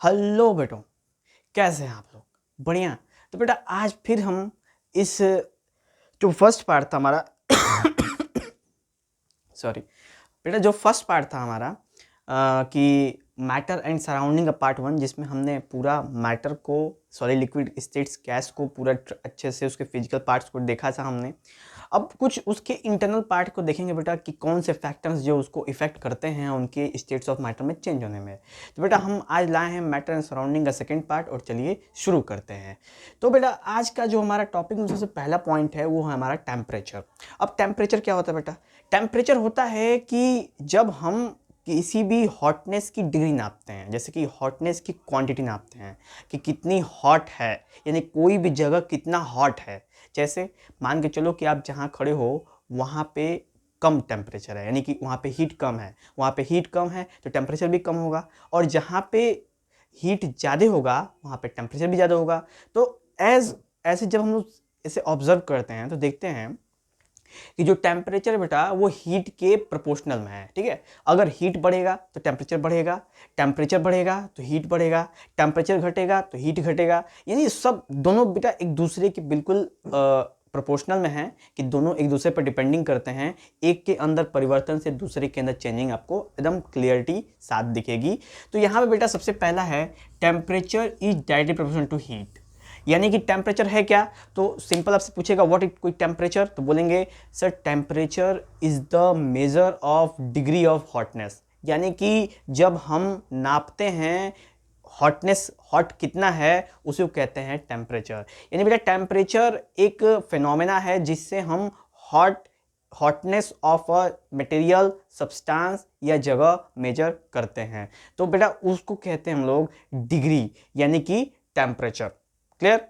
Hello बेटो, कैसे हैं आप लोग? बढ़िया। तो बेटा आज फिर हम इस जो फर्स्ट पार्ट था हमारा सॉरी बेटा, जो फर्स्ट पार्ट था हमारा कि मैटर एंड सराउंडिंग का पार्ट वन, जिसमें हमने पूरा मैटर को, सॉलिड लिक्विड स्टेट्स गैस को पूरा अच्छे से उसके फिजिकल पार्ट्स को देखा था हमने। अब कुछ उसके इंटरनल पार्ट को देखेंगे बेटा कि कौन से फैक्टर्स जो उसको इफेक्ट करते हैं उनके स्टेट्स ऑफ मैटर में चेंज होने में। तो बेटा हम आज लाए हैं मैटर एंड सराउंडिंग का सेकंड पार्ट, और चलिए शुरू करते हैं। तो बेटा आज का जो हमारा टॉपिक में सबसे पहला पॉइंट है वो है हमारा टेम्परेचर। अब टेम्परेचर क्या होता है बेटा? टेम्परेचर होता है कि जब हम किसी भी हॉटनेस की डिग्री नापते हैं, जैसे कि हॉटनेस की क्वांटिटी नापते हैं कि कितनी हॉट है, यानी कोई भी जगह कितना हॉट है। जैसे मान के चलो कि आप जहाँ खड़े हो वहाँ पे कम टेम्परेचर है, यानी कि वहाँ पे हीट कम है, वहाँ पे हीट कम है तो टेम्परेचर भी कम होगा, और जहाँ पे हीट ज़्यादा होगा वहाँ पे टेम्परेचर भी ज़्यादा होगा। तो ऐसे जब हम लोग इसे ऑब्जर्व करते हैं तो देखते हैं कि जो टेम्परेचर है बेटा वो हीट के प्रोपोर्शनल में है। ठीक है, अगर हीट बढ़ेगा तो टेम्परेचर बढ़ेगा, टेम्परेचर बढ़ेगा तो हीट बढ़ेगा, टेम्परेचर घटेगा तो हीट घटेगा, यानी सब दोनों बेटा एक दूसरे के बिल्कुल प्रोपोर्शनल में है कि दोनों एक दूसरे पर डिपेंडिंग करते हैं। एक के अंदर परिवर्तन से दूसरे के अंदर चेंजिंग आपको एकदम क्लियरिटी साथ दिखेगी। तो यहाँ पे बेटा सबसे पहला है temperature is directly proportional to heat. यानी कि टेम्परेचर है क्या? तो सिंपल आपसे पूछेगा व्हाट इज कोई टेम्परेचर, तो बोलेंगे sir temperature is the measure of degree of hotness. यानी कि जब हम नापते हैं हॉटनेस, हॉट कितना है, उसे कहते हैं टेम्परेचर। यानी बेटा टेम्परेचर एक फिनोमेना है जिससे हम hotness of a material, substance या जगह मेजर करते हैं। तो बेटा उसको कहते हैं हम लोग डिग्री, यानी कि टेम्परेचर। क्लियर?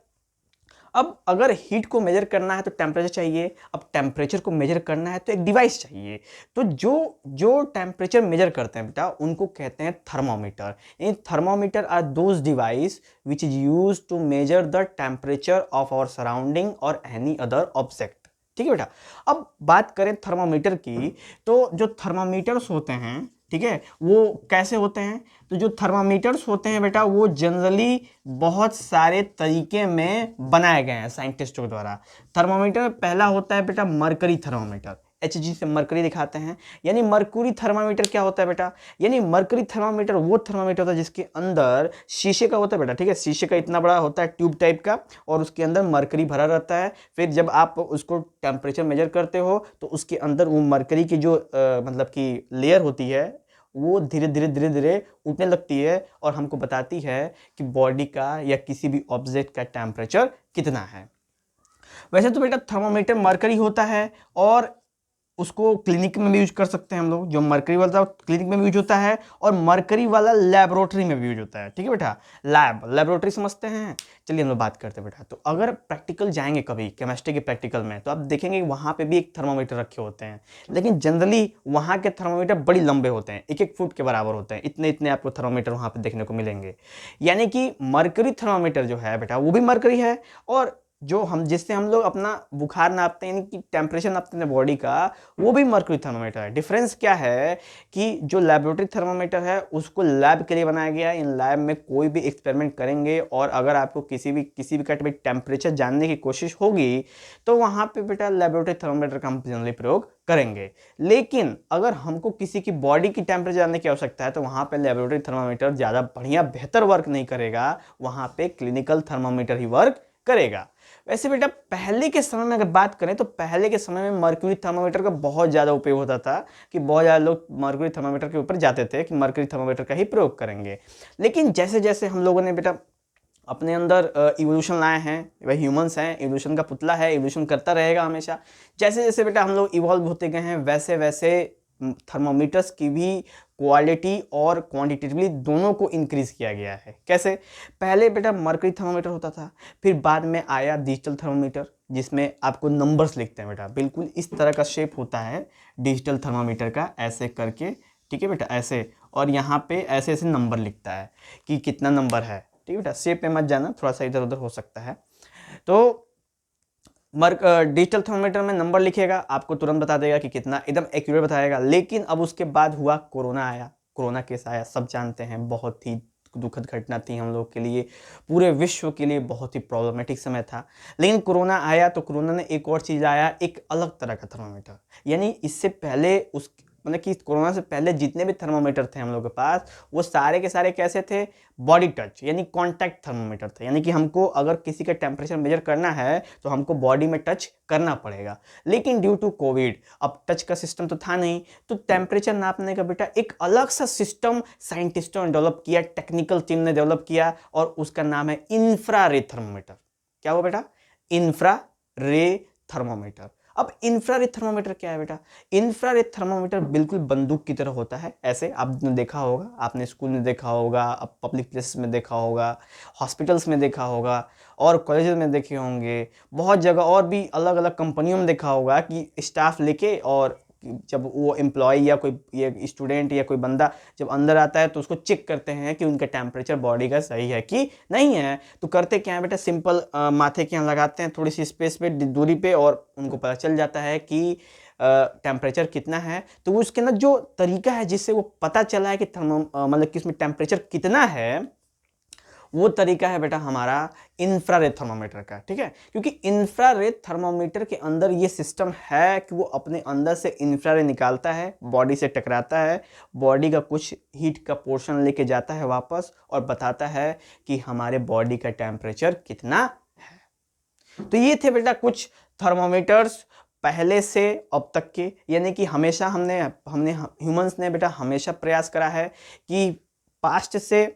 अब अगर हीट को मेजर करना है तो टेम्परेचर चाहिए, अब टेम्परेचर को मेजर करना है तो एक डिवाइस चाहिए। तो जो जो टेम्परेचर मेजर करते हैं बेटा उनको कहते हैं thermometer. In thermometer are those device which is use to measure the temperature of our surrounding और एनी अदर ऑब्जेक्ट। ठीक है बेटा, अब बात करें थर्मोमीटर की, तो जो थर्मामीटर्स होते हैं, ठीक है, वो कैसे होते हैं? तो जो थर्मामीटर्स होते हैं बेटा वो जनरली बहुत सारे तरीके में बनाए गए हैं साइंटिस्टों के द्वारा। थर्मामीटर में पहला होता है बेटा मरकरी थर्मामीटर, Hg से मरकरी दिखाते हैं। यानी मरकुरी थर्मामीटर क्या होता है बेटा? यानी मरकरी थर्मामीटर वो थर्मामीटर होता है जिसके अंदर शीशे का होता है बेटा। ठीक है, शीशे का इतना बड़ा होता है ट्यूब टाइप का, और उसके अंदर मरकरी भरा रहता है। फिर जब आप उसको टेम्परेचर मेजर करते हो तो उसके अंदर वो मरकरी की जो मतलब की लेयर होती है वो धीरे धीरे धीरे धीरे उठने लगती है और हमको बताती है कि बॉडी का या किसी भी ऑब्जेक्ट का टेम्परेचर कितना है। वैसे तो बेटा थर्मोमीटर मरकरी होता है, और उसको क्लिनिक में भी यूज कर सकते हैं हम लोग। जो मरकरी वाला क्लिनिक में भी यूज होता है, और मरकरी वाला लेबोरेटरी में भी यूज होता है। ठीक है बेटा, लेबोरेटरी समझते हैं। चलिए हम लोग बात करते हैं बेटा। तो अगर प्रैक्टिकल जाएंगे कभी केमिस्ट्री के प्रैक्टिकल में तो आप देखेंगे वहाँ पे भी एक थर्मोमीटर रखे होते हैं, लेकिन जनरली वहाँ के थर्मोमीटर बड़ी लंबे होते हैं, 1-1 फुट के बराबर होते हैं। इतने इतने आपको थर्मोमीटर वहाँ पे देखने को मिलेंगे। यानी कि मरकरी थर्मोमीटर जो है बेटा वो भी मरकरी है, और जो हम जिससे हम लोग अपना बुखार नापते हैं, यानी कि टेम्परेचर नापते हैं बॉडी का, वो भी मरकरी थर्मोमीटर है। डिफरेंस क्या है कि जो लेबोरेटरी थर्मोमीटर है उसको लैब के लिए बनाया गया है। इन लैब में कोई भी एक्सपेरिमेंट करेंगे और अगर आपको किसी भी का टेम्परेचर जानने की कोशिश होगी तो वहाँ पे बेटा लेबोरेटरी थर्मोमीटर का हम जनरली प्रयोग करेंगे। लेकिन अगर हमको किसी की बॉडी की टेम्परेचर जानने की आवश्यकता है तो वहाँ पे लेबोरेटरी थर्मोमीटर ज़्यादा बढ़िया बेहतर वर्क नहीं करेगा, वहाँ पे क्लिनिकल थर्मोमीटर ही वर्क करेगा। वैसे बेटा पहले के समय में अगर बात करें तो पहले के समय में मर्क्यूरी थर्मामीटर का बहुत ज़्यादा उपयोग होता था, कि बहुत ज़्यादा लोग मर्क्यूरी थर्मामीटर के ऊपर जाते थे कि मर्क्यूरी थर्मामीटर का ही प्रयोग करेंगे। लेकिन जैसे जैसे हम लोगों ने बेटा अपने अंदर इवोल्यूशन लाए हैं, वही ह्यूमंस हैं, इवोल्यूशन का पुतला है, इवोल्यूशन करता रहेगा हमेशा। जैसे जैसे बेटा हम लोग इवॉल्व होते गए हैं वैसे वैसे थर्मोमीटर्स की भी क्वालिटी और क्वांटिटेटिवली दोनों को इंक्रीज किया गया है। कैसे? पहले बेटा मरकरी थर्मोमीटर होता था, फिर बाद में आया डिजिटल थर्मोमीटर जिसमें आपको नंबर्स लिखते हैं बेटा, बिल्कुल इस तरह का शेप होता है डिजिटल थर्मोमीटर का, ऐसे करके। ठीक है बेटा, ऐसे, और यहाँ पे ऐसे ऐसे नंबर लिखता है कि कितना नंबर है। ठीक है बेटा, शेप में मत जाना, थोड़ा सा इधर उधर हो सकता है। तो डिजिटल थर्मोमीटर में नंबर लिखेगा, आपको तुरंत बता देगा कि कितना, एकदम एक्यूरेट बताएगा। लेकिन अब उसके बाद हुआ कोरोना आया, कोरोना केस आया, सब जानते हैं, बहुत ही दुखद घटना थी हम लोग के लिए, पूरे विश्व के लिए बहुत ही प्रॉब्लमेटिक समय था। लेकिन कोरोना आया तो कोरोना ने एक और चीज़ आया, एक अलग तरह का थर्मामीटर। यानी इससे पहले उस मतलब कि कोरोना से पहले जितने भी थर्मामीटर थे हम लोग के पास, वो सारे के सारे कैसे थे, बॉडी टच यानी कॉन्टैक्ट थर्मामीटर थे। यानी कि हमको अगर किसी का टेम्परेचर मेजर करना है तो हमको बॉडी में टच करना पड़ेगा। लेकिन ड्यू टू कोविड अब टच का सिस्टम तो था नहीं, तो टेम्परेचर नापने का बेटा एक अलग सा सिस्टम साइंटिस्टों ने डेवलप किया, टेक्निकल टीम ने डेवलप किया, और उसका नाम है इंफ्रारेड थर्मामीटर। क्या हुआ बेटा, इंफ्रारेड थर्मामीटर। अब इंफ्रारेड थर्मामीटर क्या है बेटा, इंफ्रारेड थर्मामीटर बिल्कुल बंदूक की तरह होता है। ऐसे आपने देखा होगा, आपने स्कूल में देखा होगा, अब पब्लिक प्लेसेस में देखा होगा, हॉस्पिटल्स में देखा होगा, और कॉलेजेस में देखे होंगे, बहुत जगह और भी अलग अलग कंपनियों में देखा होगा कि स्टाफ लेके, और जब वो एम्प्लॉय या कोई ये स्टूडेंट या कोई बंदा जब अंदर आता है तो उसको चेक करते हैं कि उनका टेम्परेचर बॉडी का सही है कि नहीं है। तो करते क्या है बेटा, सिंपल माथे के यहाँ लगाते हैं थोड़ी सी स्पेस पे, दूरी पे, और उनको पता चल जाता है कि टेम्परेचर कितना है। तो वो उसके अंदर जो तरीका है जिससे वो पता चला है कि मतलब कि उसमें टेम्परेचर कितना है, वो तरीका है बेटा हमारा इंफ्रारेड थर्मामीटर का। ठीक है, क्योंकि इंफ्रारेड थर्मामीटर के अंदर ये सिस्टम है कि वो अपने अंदर से इंफ्रारेड निकालता है, बॉडी से टकराता है, बॉडी का कुछ हीट का पोर्शन लेके जाता है वापस, और बताता है कि हमारे बॉडी का टेम्परेचर कितना है। तो ये थे बेटा कुछ थर्मामीटर्स पहले से अब तक के। यानी कि हमेशा हमने ह्यूमंस ने बेटा हमेशा प्रयास करा है कि पास्ट से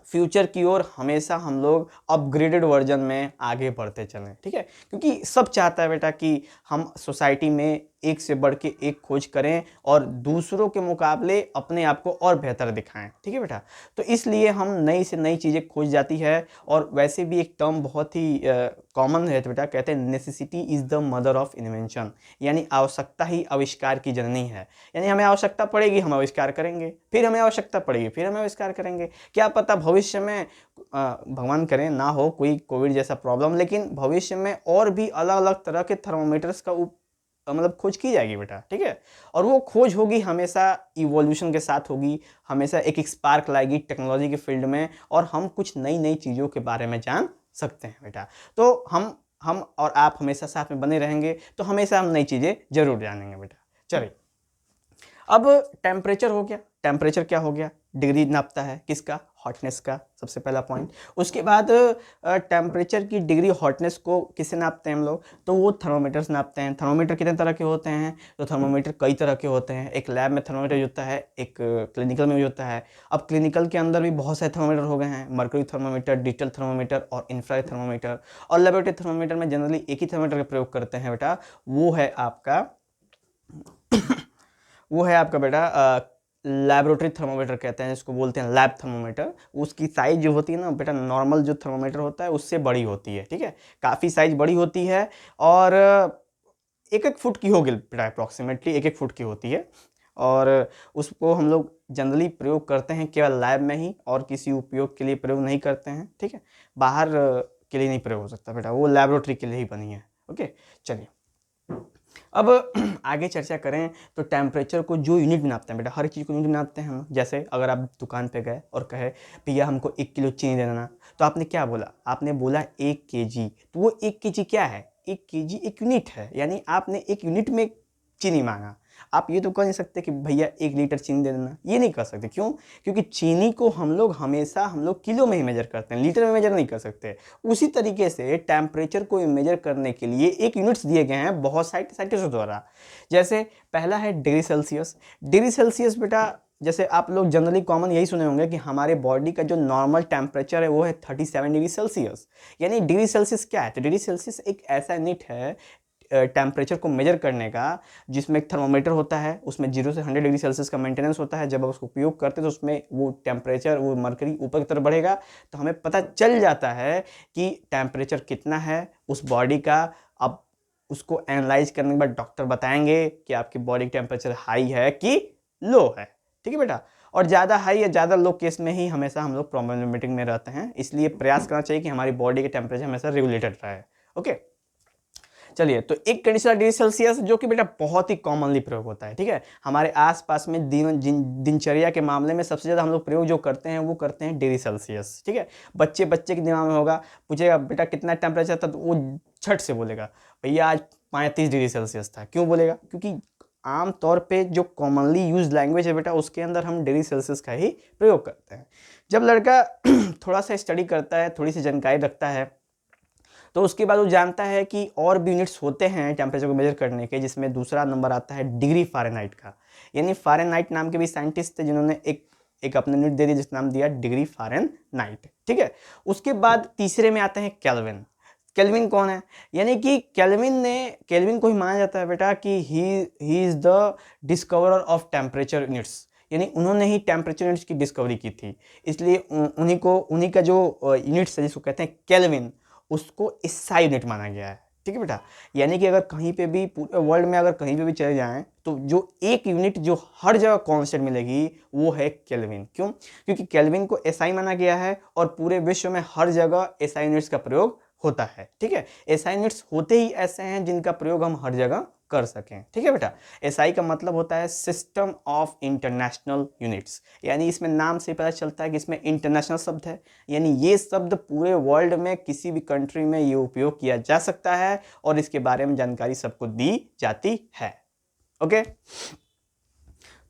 फ्यूचर की ओर हमेशा हम लोग अपग्रेडेड वर्जन में आगे बढ़ते चलें। ठीक है, क्योंकि सब चाहता है बेटा कि हम सोसाइटी में एक से बढ़ के एक खोज करें और दूसरों के मुकाबले अपने आप को और बेहतर दिखाएं। ठीक है बेटा, तो इसलिए हम नई से नई चीज़ें खोज जाती है। और वैसे भी एक टर्म बहुत ही कॉमन है बेटा, कहते हैं necessity is the mother of invention, यानी आवश्यकता ही आविष्कार की जननी है। यानी हमें आवश्यकता पड़ेगी हम आविष्कार करेंगे, फिर हमें आवश्यकता पड़ेगी फिर हम आविष्कार करेंगे। क्या पता भविष्य में भगवान करे ना हो कोई कोविड जैसा प्रॉब्लम, लेकिन भविष्य में और भी अलग अलग तरह के थर्मोमीटर्स का मतलब खोज की जाएगी बेटा। ठीक है, और वो खोज होगी हमेशा इवोल्यूशन के साथ होगी, हमेशा एक स्पार्क लाएगी टेक्नोलॉजी के फील्ड में, और हम कुछ नई नई चीज़ों के बारे में जान सकते हैं बेटा। तो हम और आप हमेशा साथ में बने रहेंगे तो हमेशा हम नई चीज़ें जरूर जानेंगे बेटा। चलिए, अब टेम्परेचर हो गया। टेम्परेचर क्या हो गया, डिग्री नापता है किसका, हॉटनेस का, सबसे पहला पॉइंट। उसके बाद टेम्परेचर की डिग्री हॉटनेस को किससे नापते हैं हम लोग, तो वो थर्मोमीटर्स नापते हैं। थर्मोमीटर कितने तरह के होते हैं, तो थर्मोमीटर कई तरह के होते हैं। एक लैब में थर्मोमीटर होता है, एक क्लिनिकल में भी होता है। अब क्लिनिकल के अंदर भी बहुत सारे थर्मोमीटर हो गए हैं, मर्क्यूरी थर्मोमीटर, डिजिटल थर्मोमीटर और इंफ्रारेड थर्मोमीटर। और लेबोरेटरी थर्मोमीटर में जनरली एक ही थर्मोमीटर का प्रयोग करते हैं बेटा, वो है आपका बेटा लैबोरेटरी थर्मोमीटर कहते हैं, जिसको बोलते हैं लैब थर्मोमीटर। उसकी साइज जो होती है ना बेटा, नॉर्मल जो थर्मोमीटर होता है उससे बड़ी होती है। ठीक है, काफ़ी साइज बड़ी होती है, और 1-1 फुट की होगी बेटा, अप्रॉक्सीमेटली 1-1 फुट की होती है। और उसको हम लोग जनरली प्रयोग करते हैं केवल लैब में ही, और किसी उपयोग के लिए प्रयोग नहीं करते हैं। ठीक है, बाहर के लिए नहीं प्रयोग हो सकता बेटा, वो लैबोरेटरी के लिए ही बनी है। ओके, चलिए अब आगे चर्चा करें तो टेम्परेचर को जो यूनिट में नापते हैं बेटा, हर चीज़ को यूनिट में नापते हैं हम। जैसे अगर आप दुकान पे गए और कहे भैया हमको 1 किलो चीनी दे देना, तो आपने क्या बोला, आपने बोला 1 kg। तो वो 1 kg क्या है, 1 kg एक यूनिट है, यानी आपने एक यूनिट में चीनी मांगा। आप ये तो कह नहीं सकते कि भैया 1 लीटर चीनी दे देना, ये नहीं कर सकते। क्यों, क्योंकि चीनी को हम लोग हमेशा किलो में ही मेजर करते हैं, लीटर में मेजर नहीं कर सकते। उसी तरीके से टेम्परेचर को मेजर करने के लिए एक यूनिट्स दिए गए हैं बहुत साइंटिस्टों द्वारा। जैसे पहला है डिग्री सेल्सियस। डिग्री सेल्सियस बेटा, जैसे आप लोग जनरली कॉमन यही सुने होंगे कि हमारे बॉडी का जो नॉर्मल टेम्परेचर है वो है 37 डिग्री सेल्सियस। यानी डिग्री सेल्सियस क्या है, तो डिग्री सेल्सियस एक ऐसा यूनिट है टेम्परेचर को मेजर करने का, जिसमें एक थर्मोमीटर होता है, उसमें 0 से 100 डिग्री सेल्सियस का मेंटेनेंस होता है। जब आप उसको उपयोग करते हैं तो उसमें वो टेम्परेचर, वो मर्करी ऊपर की तरफ बढ़ेगा, तो हमें पता चल जाता है कि टेम्परेचर कितना है उस बॉडी का। अब उसको एनालाइज करने के बाद डॉक्टर बताएंगे कि आपकी बॉडी टेम्परेचर हाई है कि लो है। ठीक है बेटा, और ज़्यादा हाई या ज़्यादा लो केस में ही हमेशा हम लोग प्रॉब्लमेटिक में रहते हैं, इसलिए प्रयास करना चाहिए कि हमारी बॉडी के टेम्परेचर हमेशा रेगुलेटेड रहे। ओके, चलिए, तो एक कंडीशन डिग्री सेल्सियस जो कि बेटा बहुत ही कॉमनली प्रयोग होता है, ठीक है। हमारे आसपास में दिनचर्या के मामले में सबसे ज़्यादा हम लोग प्रयोग जो करते हैं वो करते हैं डिग्री सेल्सियस, ठीक है। बच्चे के दिमाग में होगा, पूछेगा बेटा कितना टेम्परेचर था, तो वो झट से बोलेगा भैया आज 35 डिग्री सेल्सियस था। क्यों बोलेगा? क्योंकि आम तौर पे जो कॉमनली यूज लैंग्वेज है बेटा उसके अंदर हम डिग्री सेल्सियस का ही प्रयोग करते हैं। जब लड़का थोड़ा सा स्टडी करता है, थोड़ी सी जानकारी रखता है, तो उसके बाद वो जानता है कि और भी यूनिट्स होते हैं टेम्परेचर को मेजर करने के, जिसमें दूसरा नंबर आता है डिग्री फ़ारेनहाइट का। यानी फ़ारेनहाइट नाम के भी साइंटिस्ट थे जिन्होंने एक अपना यूनिट दे दिया जिसका नाम दिया डिग्री फ़ारेनहाइट, ठीक है। उसके बाद तीसरे में आते हैं केल्विन। केल्विन कौन है? यानी कि केल्विन को ही माना जाता है बेटा कि he is the discoverer of temperature units. यानी उन्होंने ही टेम्परेचर यूनिट्स की डिस्कवरी की थी, इसलिए उन्हीं का जो यूनिट्स है जिसको कहते हैं केल्विन, उसको SI यूनिट माना गया है, ठीक है बेटा। यानी कि अगर कहीं पे भी पूरे वर्ल्ड में अगर कहीं पे भी चले जाएं तो जो एक यूनिट जो हर जगह कांस्टेंट मिलेगी वो है केल्विन। क्यों? क्योंकि केल्विन को SI माना गया है और पूरे विश्व में हर जगह SI यूनिट्स का प्रयोग होता है, ठीक है। SI यूनिट्स होते ही ऐसे हैं जिनका प्रयोग हम हर जगह कर सकें, ठीक है बेटा। SI का मतलब होता है सिस्टम ऑफ इंटरनेशनल यूनिट्स। यानी इसमें नाम से पता चलता है कि इसमें इंटरनेशनल शब्द है, यानी ये शब्द पूरे वर्ल्ड में किसी भी कंट्री में ये उपयोग किया जा सकता है और इसके बारे में जानकारी सबको दी जाती है। ओके,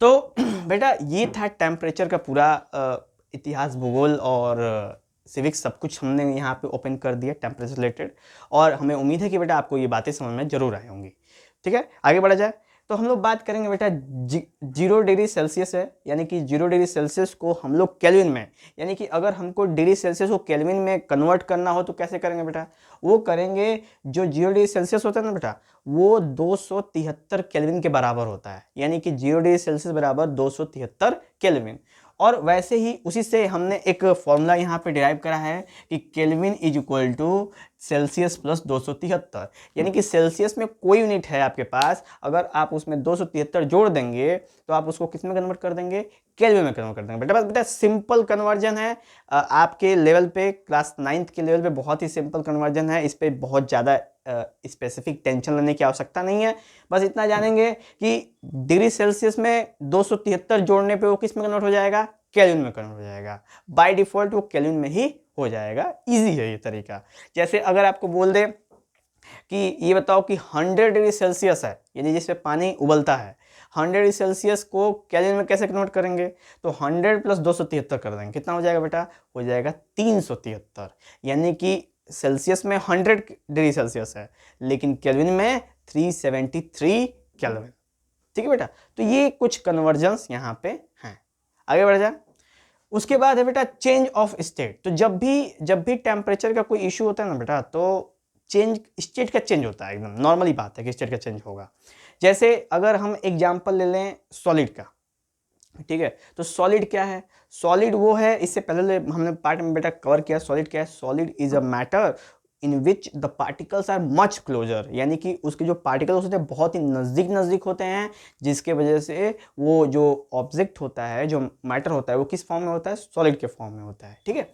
तो बेटा ये था टेम्परेचर का पूरा इतिहास, भूगोल और सिविक्स सब कुछ हमने यहाँ पे ओपन कर दिया टेम्परेचर रिलेटेड, और हमें उम्मीद है कि बेटा आपको ये बातें समझ में जरूर आई होंगी, ठीक है। आगे बढ़ा जाए तो हम लोग बात करेंगे बेटा 0 डिग्री सेल्सियस है, यानी कि 0 डिग्री सेल्सियस को हम लोग केल्विन में, यानी कि अगर हमको डिग्री सेल्सियस को केल्विन में कन्वर्ट करना हो तो कैसे करेंगे बेटा? वो करेंगे, जो 0 डिग्री सेल्सियस होता है ना बेटा वो 273 केल्विन के बराबर होता है। यानी कि 0 डिग्री सेल्सियस बराबर 273 केल्विन। और वैसे ही उसी से हमने एक फॉर्मूला यहाँ पे डिराइव करा है कि Kelvin is equal to Celsius plus 273। यानी कि सेल्सियस में कोई यूनिट है आपके पास, अगर आप उसमें 273 जोड़ देंगे तो आप उसको किस में कन्वर्ट कर देंगे? केल्विन में कन्वर्ट कर देंगे। बेटा बस बेटा सिंपल कन्वर्जन है, आपके लेवल पे क्लास 9th के लेवल पे बहुत ही सिंपल कन्वर्जन है, इस पर बहुत ज़्यादा स्पेसिफिक टेंशन लेने की आवश्यकता नहीं है। बस इतना जानेंगे कि डिग्री सेल्सियस में 273 जोड़ने पे वो किस में कन्वर्ट हो जाएगा? केल्विन में कन्वर्ट हो जाएगा। बाय डिफॉल्ट वो केल्विन में ही हो जाएगा। इजी है ये तरीका। जैसे अगर आपको बोल दे कि ये बताओ कि 100 डिग्री सेल्सियस है, यानी जिसपे पानी उबलता है, 100 डिग्री सेल्सियस को केल्विन में कैसे कन्वर्ट करेंगे? तो 100 प्लस 273 कर देंगे, कितना हो जाएगा बेटा? हो जाएगा 373। यानी कि सेल्सियस में 100 डिग्री सेल्सियस है लेकिन केल्विन में 373 केल्विन, ठीक है बेटा। तो ये कुछ कन्वर्जन्स यहाँ पे हैं। आगे बढ़ जाए, उसके बाद है बेटा चेंज ऑफ स्टेट। तो जब भी टेम्परेचर का कोई इशू होता है ना बेटा, तो स्टेट का चेंज होता है, एकदम नॉर्मली बात है कि स्टेट का चेंज होगा। जैसे अगर हम एग्जांपल ले लें सॉलिड का, ठीक है, तो सॉलिड क्या है? सॉलिड वो है, इससे पहले हमने पार्ट में बेटा कवर किया, सॉलिड क्या है? Solid is a matter in which the particles are much closer, यानी कि उसके जो पार्टिकल्स होते हैं बहुत ही नज़दीक नज़दीक होते हैं, जिसके वजह से वो जो ऑब्जेक्ट होता है, जो मैटर होता है, वो किस फॉर्म में होता है? सॉलिड के फॉर्म में होता है, ठीक है।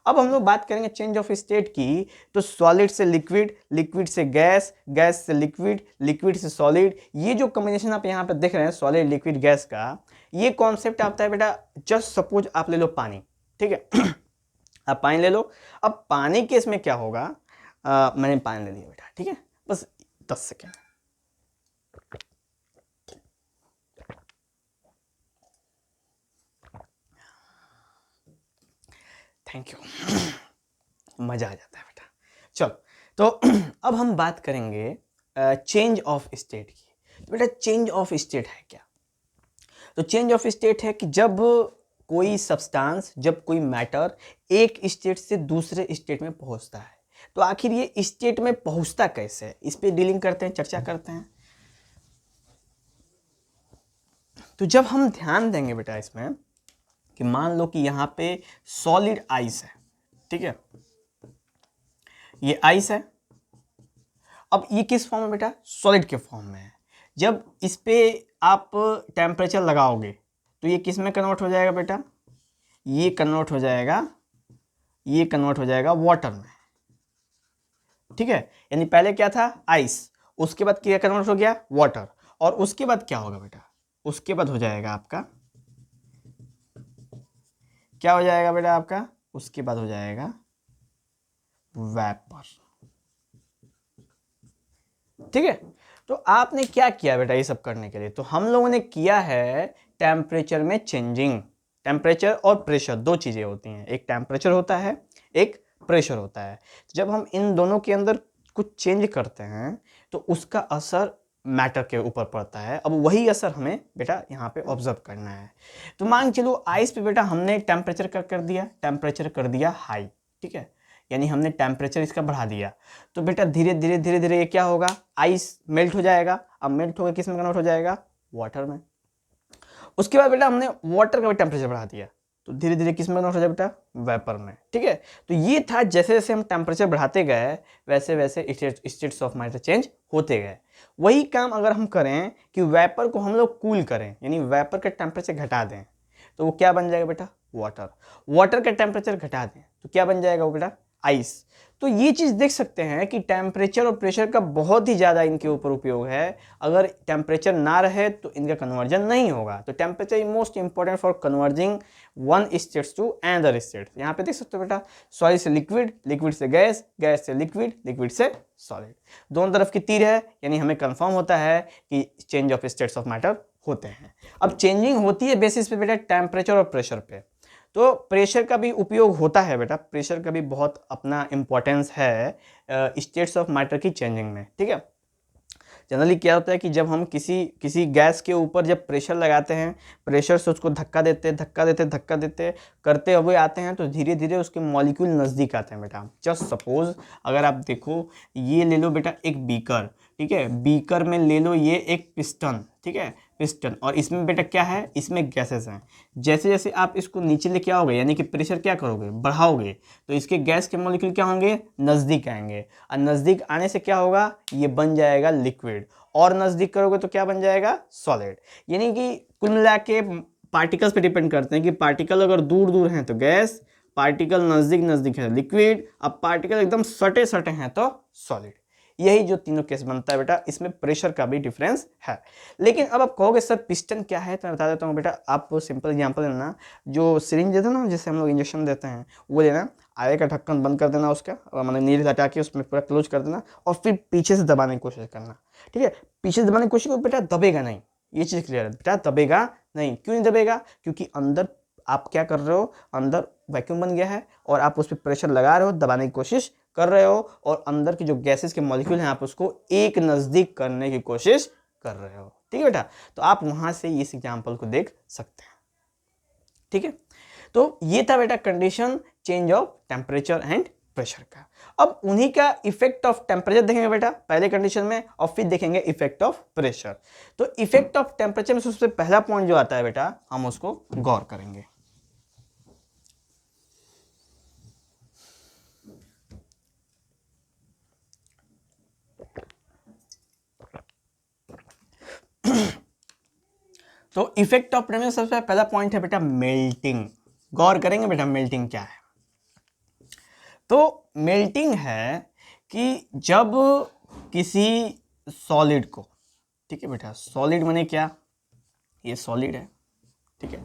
अब हम लोग बात करेंगे चेंज ऑफ स्टेट की, तो सॉलिड से लिक्विड, लिक्विड से गैस, गैस से लिक्विड, लिक्विड से सॉलिड, ये जो कॉम्बिनेशन आप यहाँ पे देख रहे हैं सॉलिड लिक्विड गैस का, ये कॉन्सेप्ट आता है बेटा, जस्ट सपोज आप ले लो पानी, ठीक है। आप पानी ले लो। अब पानी केस में क्या होगा? मैंने पानी ले लिया बेटा, ठीक है, बस 10 सेकेंड। Thank you. मजा आ जाता है बेटा। चलो, तो अब हम बात करेंगे चेंज ऑफ स्टेट की। तो बेटा चेंज ऑफ स्टेट है क्या? तो चेंज ऑफ स्टेट है कि जब कोई सब्सटेंस, जब कोई मैटर एक स्टेट से दूसरे स्टेट में पहुंचता है, तो आखिर ये स्टेट में पहुंचता कैसे है, इस पे डीलिंग करते हैं, चर्चा करते हैं। तो जब हम ध्यान देंगे बेटा इसमें कि मान लो कि यहां पे सॉलिड आइस है, ठीक है, ये आइस है। अब ये किस फॉर्म में बेटा? सॉलिड के फॉर्म में है। जब इस पे आप टेम्परेचर लगाओगे तो ये किस में कन्वर्ट हो जाएगा बेटा? ये कन्वर्ट हो जाएगा, ये कन्वर्ट हो जाएगा वाटर में, ठीक है। यानी पहले क्या था? आइस, उसके बाद क्या कन्वर्ट हो गया वाटर, और उसके बाद क्या होगा बेटा, उसके बाद हो जाएगा आपका, क्या हो जाएगा बेटा आपका, उसके बाद हो जाएगा वेपर। ठीक है, तो आपने क्या किया बेटा ये सब करने के लिए, तो हम लोगों ने किया है टेम्परेचर में चेंजिंग। टेम्परेचर और प्रेशर दो चीजें होती हैं, एक टेम्परेचर होता है, एक प्रेशर होता है। जब हम इन दोनों के अंदर कुछ चेंज करते हैं तो उसका असर मैटर के ऊपर पड़ता है। अब वही असर हमें बेटा यहाँ पे ऑब्जर्व करना है। तो मान चलो आइस पे बेटा हमने टेम्परेचर कर दिया, टेम्परेचर कर दिया हाई, ठीक है, यानी हमने टेम्परेचर इसका बढ़ा दिया। तो बेटा धीरे धीरे धीरे धीरे ये क्या होगा, आइस मेल्ट हो जाएगा। अब मेल्ट होकर किस में कन्वर्ट हो जाएगा, वाटर में। उसके बाद बेटा हमने वाटर का भी टेम्परेचर बढ़ा दिया, तो धीरे धीरे किस में कन्वर्ट हो जाएगा बेटा, वेपर में। ठीक है, तो ये था जैसे जैसे हम टेम्परेचर बढ़ाते गए वैसे वैसे स्टेट्स ऑफ मैटर चेंज होते गए। वही काम अगर हम करें कि वेपर को हम लोग कूल करें, यानी वेपर का टेम्परेचर घटा दें, तो वो क्या बन जाएगा बेटा, वाटर। वाटर का टेम्परेचर घटा दें तो क्या बन जाएगा वो बेटा, आइस। तो ये चीज़ देख सकते हैं कि टेम्परेचर और प्रेशर का बहुत ही ज़्यादा इनके ऊपर उपयोग है। अगर टेम्परेचर ना रहे तो इनका कन्वर्जन नहीं होगा। तो temperature is most important for converting one states to another state. यहाँ पे देख सकते हो बेटा, सॉलिड से लिक्विड, लिक्विड से गैस, गैस से लिक्विड, लिक्विड से सॉलिड, दोनों तरफ की तीर है, यानी हमें कंफर्म होता है कि change of states of matter होते हैं। अब चेंजिंग होती है बेसिस पे बेटा टेम्परेचर और प्रेशर पे। तो प्रेशर का भी उपयोग होता है बेटा, प्रेशर का भी बहुत अपना इम्पोर्टेंस है स्टेट्स ऑफ मैटर की चेंजिंग में। ठीक है, जनरली क्या होता है कि जब हम किसी गैस के ऊपर जब प्रेशर लगाते हैं, प्रेशर से उसको धक्का देते धक्का देते धक्का देते करते हुए आते हैं, तो धीरे धीरे उसके मॉलिक्यूल नज़दीक आते हैं बेटा। जस्ट सपोज अगर आप देखो, ये ले लो बेटा एक बीकर, ठीक है, बीकर में ले लो ये एक पिस्टन, ठीक है, पिस्टन, और इसमें बेटा क्या है, इसमें गैसेस हैं। जैसे जैसे आप इसको नीचे लेके आओगे, यानी कि प्रेशर क्या करोगे, बढ़ाओगे, तो इसके गैस के मॉलिक्यूल क्या होंगे, नज़दीक आएंगे, और नज़दीक आने से क्या होगा, ये बन जाएगा लिक्विड, और नज़दीक करोगे तो क्या बन जाएगा, सॉलिड। यानी कि कुल मिला के पार्टिकल्स पे डिपेंड करते हैं कि पार्टिकल अगर दूर दूर हैं तो गैस, पार्टिकल नज़दीक नज़दीक है लिक्विड, अब पार्टिकल एकदम सटे सटे हैं तो सॉलिड। यही जो तीनों केस बनता है बेटा, इसमें प्रेशर का भी डिफरेंस है। लेकिन अब आप कहोगे सर पिस्टन क्या है, तो मैं बता देता हूँ बेटा। आप सिंपल एग्जांपल लेना, जो सिरिंज देते हैं ना, जिससे हम लोग इंजेक्शन देते हैं, वो लेना, आगे का ढक्कन बंद कर देना उसका, मतलब नील हटा के उसमें पूरा क्लोज कर देना, और फिर पीछे से दबाने की कोशिश करना। ठीक है, पीछे से दबाने की कोशिश करो बेटा, दबेगा नहीं, ये चीज़ क्लियर है बेटा, दबेगा नहीं। क्यों नहीं दबेगा, क्योंकि अंदर आप क्या कर रहे हो, अंदर वैक्यूम बन गया है, और आप उस पर प्रेशर लगा रहे हो, दबाने की कोशिश कर रहे हो, और अंदर की जो गैसेस के मॉलिक्यूल हैं आप उसको एक नज़दीक करने की कोशिश कर रहे हो। ठीक है बेटा, तो आप वहां से इस एग्जाम्पल को देख सकते हैं। ठीक है, तो ये था बेटा condition change of temperature and pressure का। अब उन्हीं का इफेक्ट ऑफ टेम्परेचर देखेंगे बेटा पहले कंडीशन में, और फिर देखेंगे इफेक्ट ऑफ प्रेशर। तो इफेक्ट ऑफ टेम्परेचर में सबसे पहला पॉइंट जो आता है बेटा, हम उसको गौर करेंगे। तो इफेक्ट ऑफ टेम्परेचर सबसे पहला पॉइंट है बेटा मेल्टिंग। गौर करेंगे बेटा मेल्टिंग क्या है। तो मेल्टिंग है कि जब किसी सॉलिड को, ठीक है बेटा, सॉलिड माने क्या, ये सॉलिड है, ठीक है,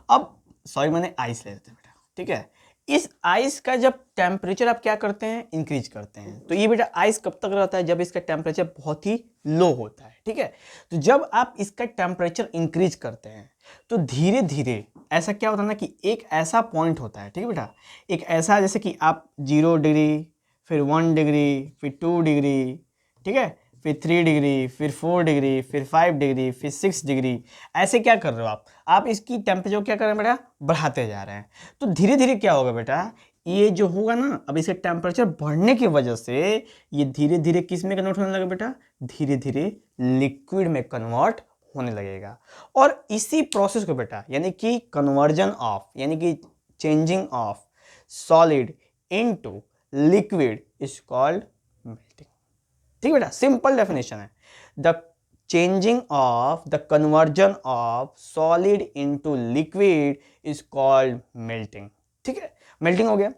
अब सॉलिड माने आइस ले लेते हैं बेटा, ठीक है, इस आइस का जब टेम्परेचर आप क्या करते हैं, इंक्रीज करते हैं। तो ये बेटा आइस कब तक रहता है, जब इसका टेम्परेचर बहुत ही लो होता है। ठीक है, तो जब आप इसका टेम्परेचर इंक्रीज करते हैं तो धीरे धीरे ऐसा क्या होता है ना कि एक ऐसा पॉइंट होता है, ठीक है बेटा, एक ऐसा, जैसे कि आप 0 डिग्री, फिर 1 डिग्री, फिर 2 डिग्री, ठीक है, फिर 3 डिग्री, फिर 4 डिग्री, फिर 5 डिग्री, फिर 6 डिग्री, ऐसे क्या कर रहे हो आप इसकी टेम्परेचर क्या कर रहे हैं बेटा, बढ़ाते जा रहे हैं। तो धीरे धीरे क्या होगा बेटा, ये जो होगा ना, अब इसका टेम्परेचर बढ़ने की वजह से ये धीरे धीरे किस में कन्वर्ट होने लगेगा बेटा, धीरे धीरे लिक्विड में कन्वर्ट होने लगेगा। और इसी प्रोसेस को बेटा, यानी कि कन्वर्जन ऑफ, यानी कि changing of solid into liquid is called melting. ठीक है बेटा, सिंपल डेफिनेशन है, the changing of the conversion of solid into liquid is called melting. ठीक है, मेल्टिंग हो गया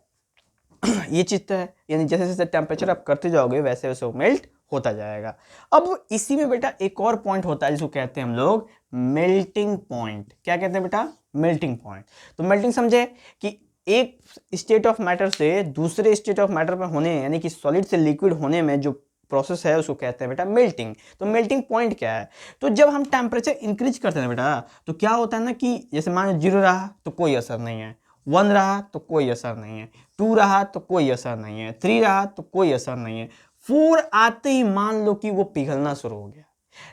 ये चीज तो है, यानी जैसे जैसे टेम्परेचर आप करते जाओगे वैसे वैसे वो मेल्ट होता जाएगा। अब इसी में बेटा एक और पॉइंट होता है जिसको कहते हैं हम लोग मेल्टिंग पॉइंट। क्या कहते हैं बेटा? Melting point. तो मेल्टिंग समझे कि एक स्टेट ऑफ मैटर से दूसरे स्टेट ऑफ मैटर में होने, यानी कि सॉलिड से लिक्विड होने में जो प्रोसेस है उसको कहते हैं बेटा मेल्टिंग। तो मेल्टिंग पॉइंट क्या है? तो जब हम टेम्परेचर इंक्रीज करते हैं बेटा तो क्या होता है ना कि जैसे मान लो 0 रहा तो कोई असर नहीं है, 1 रहा तो कोई असर नहीं है, 2 रहा तो कोई असर नहीं है, 3 रहा तो कोई असर नहीं है, 4 आते ही मान लो कि वो पिघलना शुरू हो गया।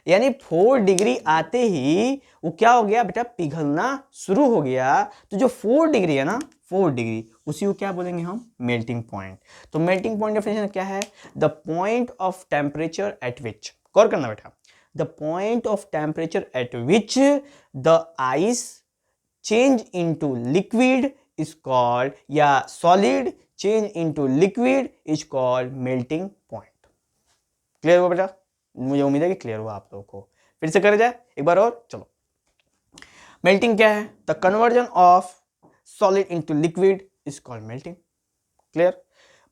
यानी 4 डिग्री आते ही वो क्या हो गया बेटा? पिघलना शुरू हो गया। तो जो 4 डिग्री है ना, 4 डिग्री, उसी को क्या बोलेंगे हम? Melting point. तो मेल्टिंग पॉइंट डेफिनेशन क्या है? The point of temperature at which, गौर करना बेटा, the point of temperature at which the ice change into liquid is called, या solid change into liquid is called melting point. Clear हुआ बेटा? मुझे उम्मीद है कि क्लियर हुआ आप लोगों को। फिर से करे जाए एक बार और, चलो। मेल्टिंग क्या है? The conversion of solid into liquid is called melting. Clear?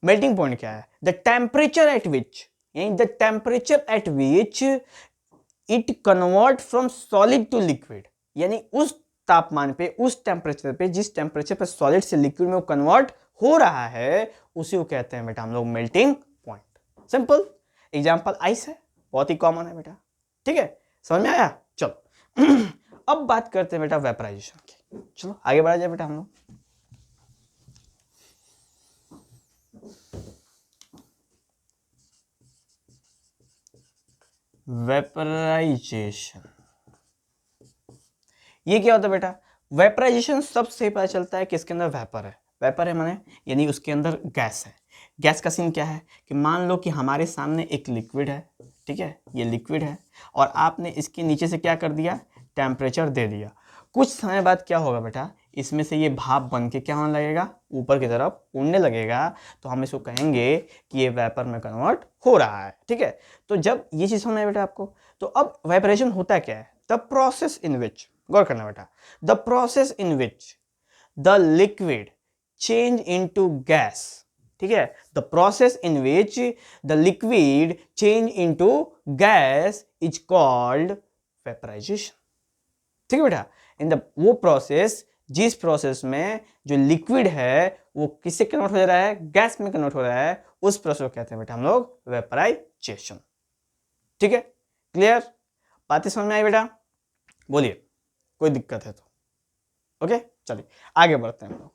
Melting point क्या है? द टेम्परेचर एट विच, यानी the temperature at which it convert from solid to liquid, यानी उस तापमान पे, उस टेम्परेचर पे, जिस टेम्परेचर पे सॉलिड से लिक्विड में वो कन्वर्ट हो रहा है, उसी को कहते हैं बेटा हम लोग melting point. Simple example ice है, बहुत ही कॉमन है बेटा। ठीक है, समझ में आया? चलो अब बात करते हैं बेटा वेपराइजेशन की। चलो आगे बढ़ा जाए बेटा हम लोग। वेपराइजेशन ये क्या होता है बेटा? वेपराइजेशन सबसे पता चलता है कि इसके अंदर वेपर है। वेपर है माने यानी उसके अंदर गैस है। गैस का सीन क्या है कि मान लो कि हमारे सामने एक लिक्विड है, ठीक है, ये लिक्विड है, और आपने इसके नीचे से क्या कर दिया? टेम्परेचर दे दिया। कुछ समय बाद क्या होगा बेटा? इसमें से ये भाप बन के क्या होने लगेगा? ऊपर की तरफ उड़ने लगेगा। तो हम इसको कहेंगे कि ये वेपर में कन्वर्ट हो रहा है। ठीक है, तो जब ये चीज़ समझ में बेटा आपको, तो अब वेपरेशन होता क्या है? द प्रोसेस इन विच, गौर करना बेटा, the process in which the liquid change into gas. ठीक है, the process in which the liquid change into gas is called vaporisation. ठीक है बेटा, इन द वो प्रोसेस, जिस प्रोसेस में जो लिक्विड है वो किससे कन्वर्ट हो जा रहा है? गैस में कन्वर्ट हो रहा है, उस प्रोसेस को कहते हैं बेटा हम लोग वेपराइजेशन। ठीक है, क्लियर? बातें समझ में आई बेटा? बोलिए, कोई दिक्कत है तो। ओके, चलिए आगे बढ़ते हैं हम लोग।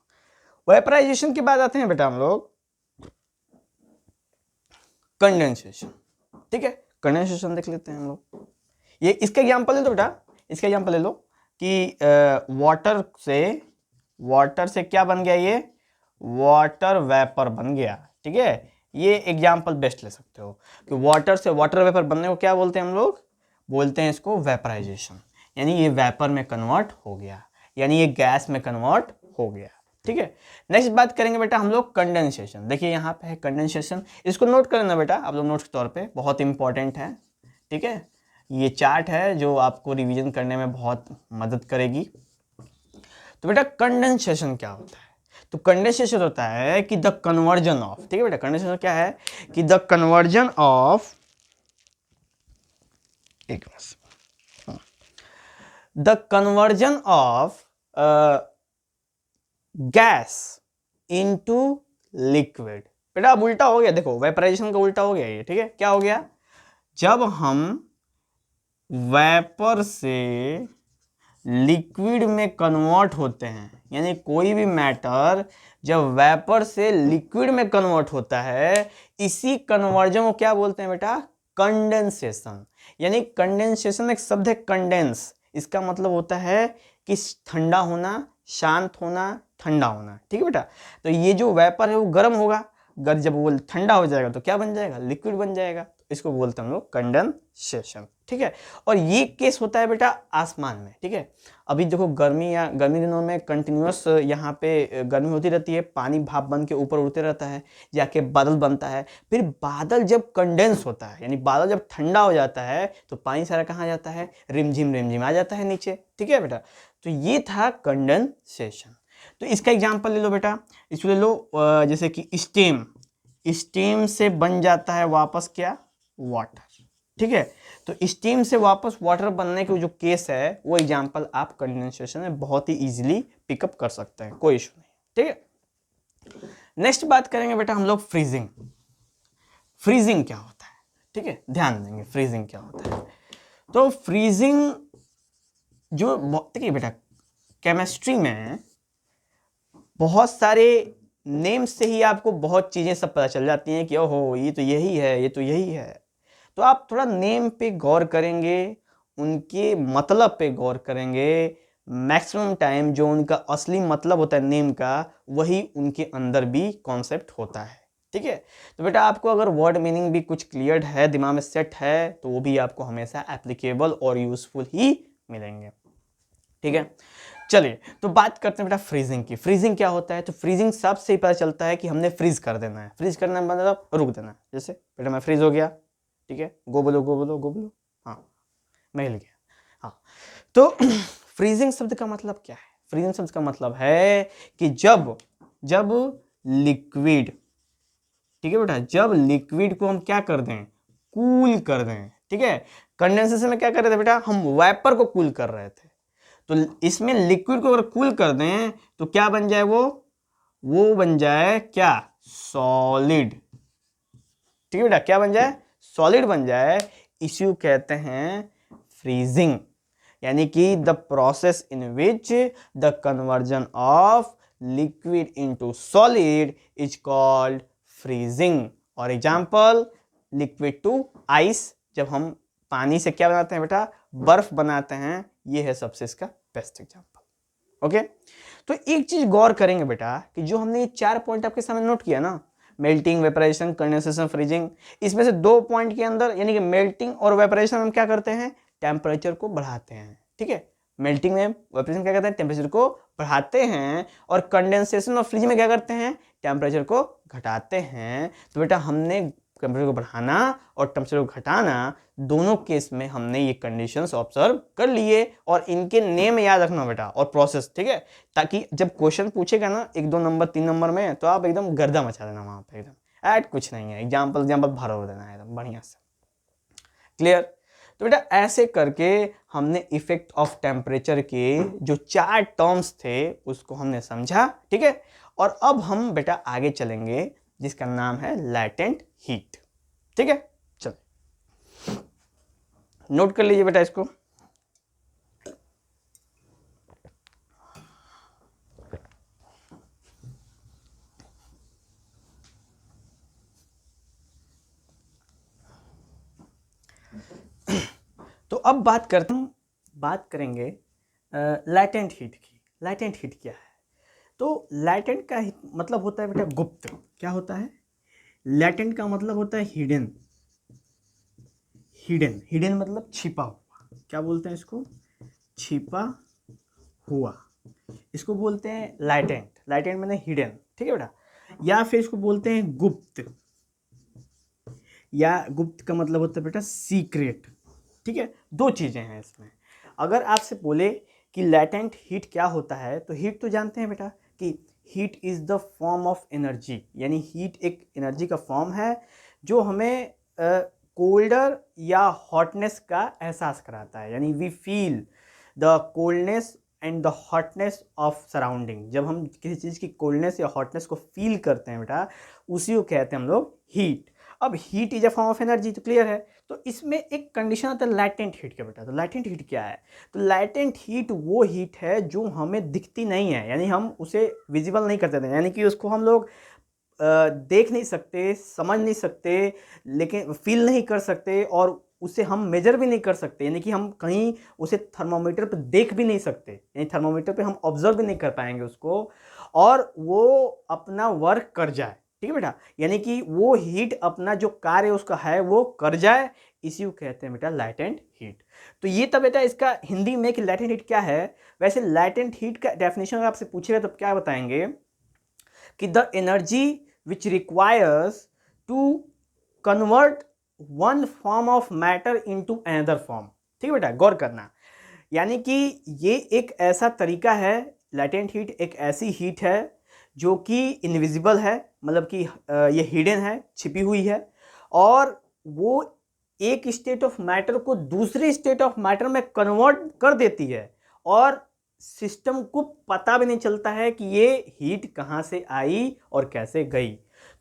वेपराइजेशन के बाद आते हैं बेटा हम लोग कंडेंसेशन। ठीक है, कंडेंसेशन देख लेते हैं हम लोग। ये इसका एग्जांपल ले लो बेटा, इसका एग्जांपल ले लो कि वाटर से क्या बन गया? ये वाटर वेपर बन गया। ठीक है, ये एग्जांपल बेस्ट ले सकते हो कि वाटर से वाटर वेपर बनने को क्या बोलते हैं हम लोग? बोलते हैं इसको वेपराइजेशन। यानी ये वेपर में कन्वर्ट हो गया, यानी ये गैस में कन्वर्ट हो गया। ठीक है, नेक्स्ट बात करेंगे बेटा हम लोग कंडेंसेशन। देखिए यहाँ पे है कंडेंसेशन, इसको नोट कर लेना बेटा आप लोग नोट के तौर पे, बहुत इंपॉर्टेंट है। ठीक है, ये चार्ट है जो आपको रिवीजन करने में बहुत मदद करेगी। तो बेटा कंडेंसेशन क्या होता है? तो कंडेंसेशन होता है कि द कन्वर्जन ऑफ, ठीक है बेटा, कंडेंसेशन क्या है कि द कन्वर्जन ऑफ, एक the conversion of gas into liquid. बेटा अब उल्टा हो गया, देखो वेपराइजेशन का उल्टा हो गया ये। ठीक है, क्या हो गया? जब हम वेपर से लिक्विड में कन्वर्ट होते हैं, यानी कोई भी मैटर जब वेपर से लिक्विड में कन्वर्ट होता है, इसी कन्वर्जन को क्या बोलते हैं बेटा? कंडेंसेशन। यानी कंडेंसेशन एक शब्द है कंडेंस, इसका मतलब होता है कि ठंडा होना, शांत होना, ठंडा होना। ठीक है बेटा, तो ये जो वेपर है वो गर्म होगा, जब वो ठंडा हो जाएगा तो क्या बन जाएगा? लिक्विड बन जाएगा। इसको बोलते हैं हम लोग कंडेंसेशन। ठीक है, और ये केस होता है बेटा आसमान में। ठीक है, अभी देखो गर्मी दिनों में कंटिन्यूअस यहाँ पे गर्मी होती रहती है, पानी भाप बन के ऊपर उड़ते रहता है, जाके बादल बनता है। फिर बादल जब कंडेंस होता है, यानी बादल जब ठंडा हो जाता है, तो पानी सारा कहाँ जाता है? रिमझिम आ जाता है नीचे। ठीक है बेटा, तो ये था कंडेंसेशन। तो इसका एग्जाम्पल ले लो बेटा, इसको ले लो जैसे कि स्टीम से बन जाता है वापस क्या? वाटर, ठीक है। तो स्टीम से वापस वाटर बनने के जो केस है वो एग्जांपल आप कंडेंसेशन में बहुत ही इजीली पिकअप कर सकते हैं, कोई इशू नहीं, ठीक है। नेक्स्ट बात करेंगे बेटा हम लोग फ्रीजिंग। फ्रीजिंग क्या होता है, ठीक है, ध्यान देंगे फ्रीजिंग क्या होता है। तो फ्रीजिंग जो देखिए बेटा, केमिस्ट्री में बहुत सारे नेम से ही आपको बहुत चीजें सब पता चल जाती हैं कि ओहो ये तो यही है, ये तो यही है। तो आप थोड़ा नेम पे गौर करेंगे, उनके मतलब पे गौर करेंगे। मैक्सिमम टाइम जो उनका असली मतलब होता है नेम का, वही उनके अंदर भी कॉन्सेप्ट होता है, ठीक है। तो बेटा आपको अगर वर्ड मीनिंग भी कुछ क्लियर है, दिमाग में सेट है, तो वो भी आपको हमेशा एप्लीकेबल और यूजफुल ही मिलेंगे, ठीक है। चलिए तो बात करते हैं बेटा फ्रीजिंग की। फ्रीजिंग क्या होता है? तो फ्रीजिंग सबसे पता चलता है कि हमने फ्रीज कर देना है। फ्रीज करना मतलब रुक देना है। जैसे बेटा मैं फ्रीज हो गया, ठीक है, गो बोलो गो बोलो गो बोलो, हाँ मैं हिल गया, हाँ। तो फ्रीजिंग शब्द का मतलब क्या है? फ्रीजिंग शब्द का मतलब है कि जब लिक्विड, ठीक है बेटा, जब लिक्विड को हम क्या कर दें, कूल कर दें, ठीक है। कंडेंसेशन में क्या कर रहे थे बेटा, हम वेपर को कूल कर रहे थे। तो इसमें लिक्विड को अगर कूल कर दें तो क्या बन जाए, वो बन जाए क्या, सॉलिड, ठीक है बेटा, क्या बन जाए, सॉलिड बन जाए। इसी कहते हैं फ्रीजिंग, यानी कि the process in which the conversion of liquid into solid is called freezing. और एग्जांपल, लिक्विड टू आइस, जब हम पानी से क्या बनाते हैं बेटा, बर्फ बनाते हैं, ये है सबसे इसका बेस्ट एग्जांपल, ओके। तो एक चीज गौर करेंगे बेटा कि जो हमने ये 4 पॉइंट आपके सामने नोट किया ना, मेल्टिंग, वेपराइजेशन, कंडेंसेशन, फ्रीजिंग, इसमें से 2 पॉइंट के अंदर यानी कि मेल्टिंग और वेपराइजेशन हम क्या करते हैं, टेम्परेचर को बढ़ाते हैं, ठीक है। मेल्टिंग में, वेपराइजेशन क्या करते हैं, टेम्परेचर को बढ़ाते हैं, और कंडेंसेशन और फ्रीजिंग में क्या करते हैं, टेम्परेचर को घटाते हैं। तो बेटा हमने टेम्परेचर को बढ़ाना और टेम्परेचर को घटाना, दोनों केस में हमने ये कंडीशंस ऑब्जर्व कर लिए, और इनके नेम याद रखना बेटा, और प्रोसेस, ठीक है, ताकि जब क्वेश्चन पूछेगा ना 1 2 नंबर 3 नंबर में, तो आप एकदम गर्दा मचा देना वहां पे, एकदम ऐड कुछ नहीं है, एग्जाम्पल भर देना है एकदम बढ़िया से, क्लियर। तो बेटा ऐसे करके हमने इफेक्ट ऑफ टेम्परेचर के जो 4 टर्म्स थे उसको हमने समझा, ठीक है। और अब हम बेटा आगे चलेंगे जिसका नाम है लैटेंट हीट, ठीक है। चलो नोट कर लीजिए बेटा इसको। तो अब बात करेंगे लैटेंट हीट की। लैटेंट हीट क्या है? तो लैटेंट का मतलब होता है बेटा गुप्त। क्या होता है? लैटेंट का मतलब होता है हिडन। हिडन मतलब छिपा हुआ। क्या बोलते हैं इसको? छिपा हुआ। इसको बोलते हैं लैटेंट। लैटेंट माने हिडन, ठीक है बेटा। या फिर इसको बोलते हैं गुप्त, या गुप्त का मतलब होता है बेटा सीक्रेट, ठीक है। 2 चीजें हैं इसमें। अगर आपसे बोले कि लैटेंट हीट क्या होता है, तो हीट तो जानते हैं बेटा कि heat is the form of energy, यानी हीट एक एनर्जी का फॉर्म है जो हमें कोल्डर या हॉटनेस का एहसास कराता है, यानी we feel the coldness and the hotness of surrounding. जब हम किसी चीज़ की कोल्डनेस या हॉटनेस को फील करते हैं बेटा, उसी को कहते हैं हम लोग हीट। अब heat is a form of energy, तो क्लियर है। तो इसमें एक कंडीशन आता है लैटेंट हीट का बेटा। तो लैटेंट हीट क्या है? तो लैटेंट हीट वो हीट है जो हमें दिखती नहीं है, यानी हम उसे विजिबल नहीं करते थे, यानी कि उसको हम लोग देख नहीं सकते, समझ नहीं सकते, लेकिन फील नहीं कर सकते, और उसे हम मेजर भी नहीं कर सकते, यानी कि हम कहीं उसे थर्मामीटर पे देख भी नहीं सकते, यानी थर्मामीटर पे हम ऑब्जर्व भी नहीं कर पाएंगे उसको, और वो अपना वर्क कर जाए, ठीक है बेटा। यानी कि वो हीट अपना जो कार्य उसका है वो कर जाए, इसी को कहते हैं बेटा लैटेंट हीट। तो ये तब बेटा इसका हिंदी में कि लैटेंट हीट क्या है। वैसे लैटेंट हीट का डेफिनेशन अगर आपसे पूछेगा तो क्या बताएंगे कि the energy which requires to convert one form of matter into another form, ठीक है बेटा, गौर करना। यानी कि ये एक ऐसा तरीका है, लैटेंट हीट एक ऐसी हीट है जो कि इनविजिबल है, मतलब कि ये हिडन है, छिपी हुई है, और वो एक स्टेट ऑफ मैटर को दूसरे स्टेट ऑफ मैटर में कन्वर्ट कर देती है और सिस्टम को पता भी नहीं चलता है कि ये हीट कहाँ से आई और कैसे गई।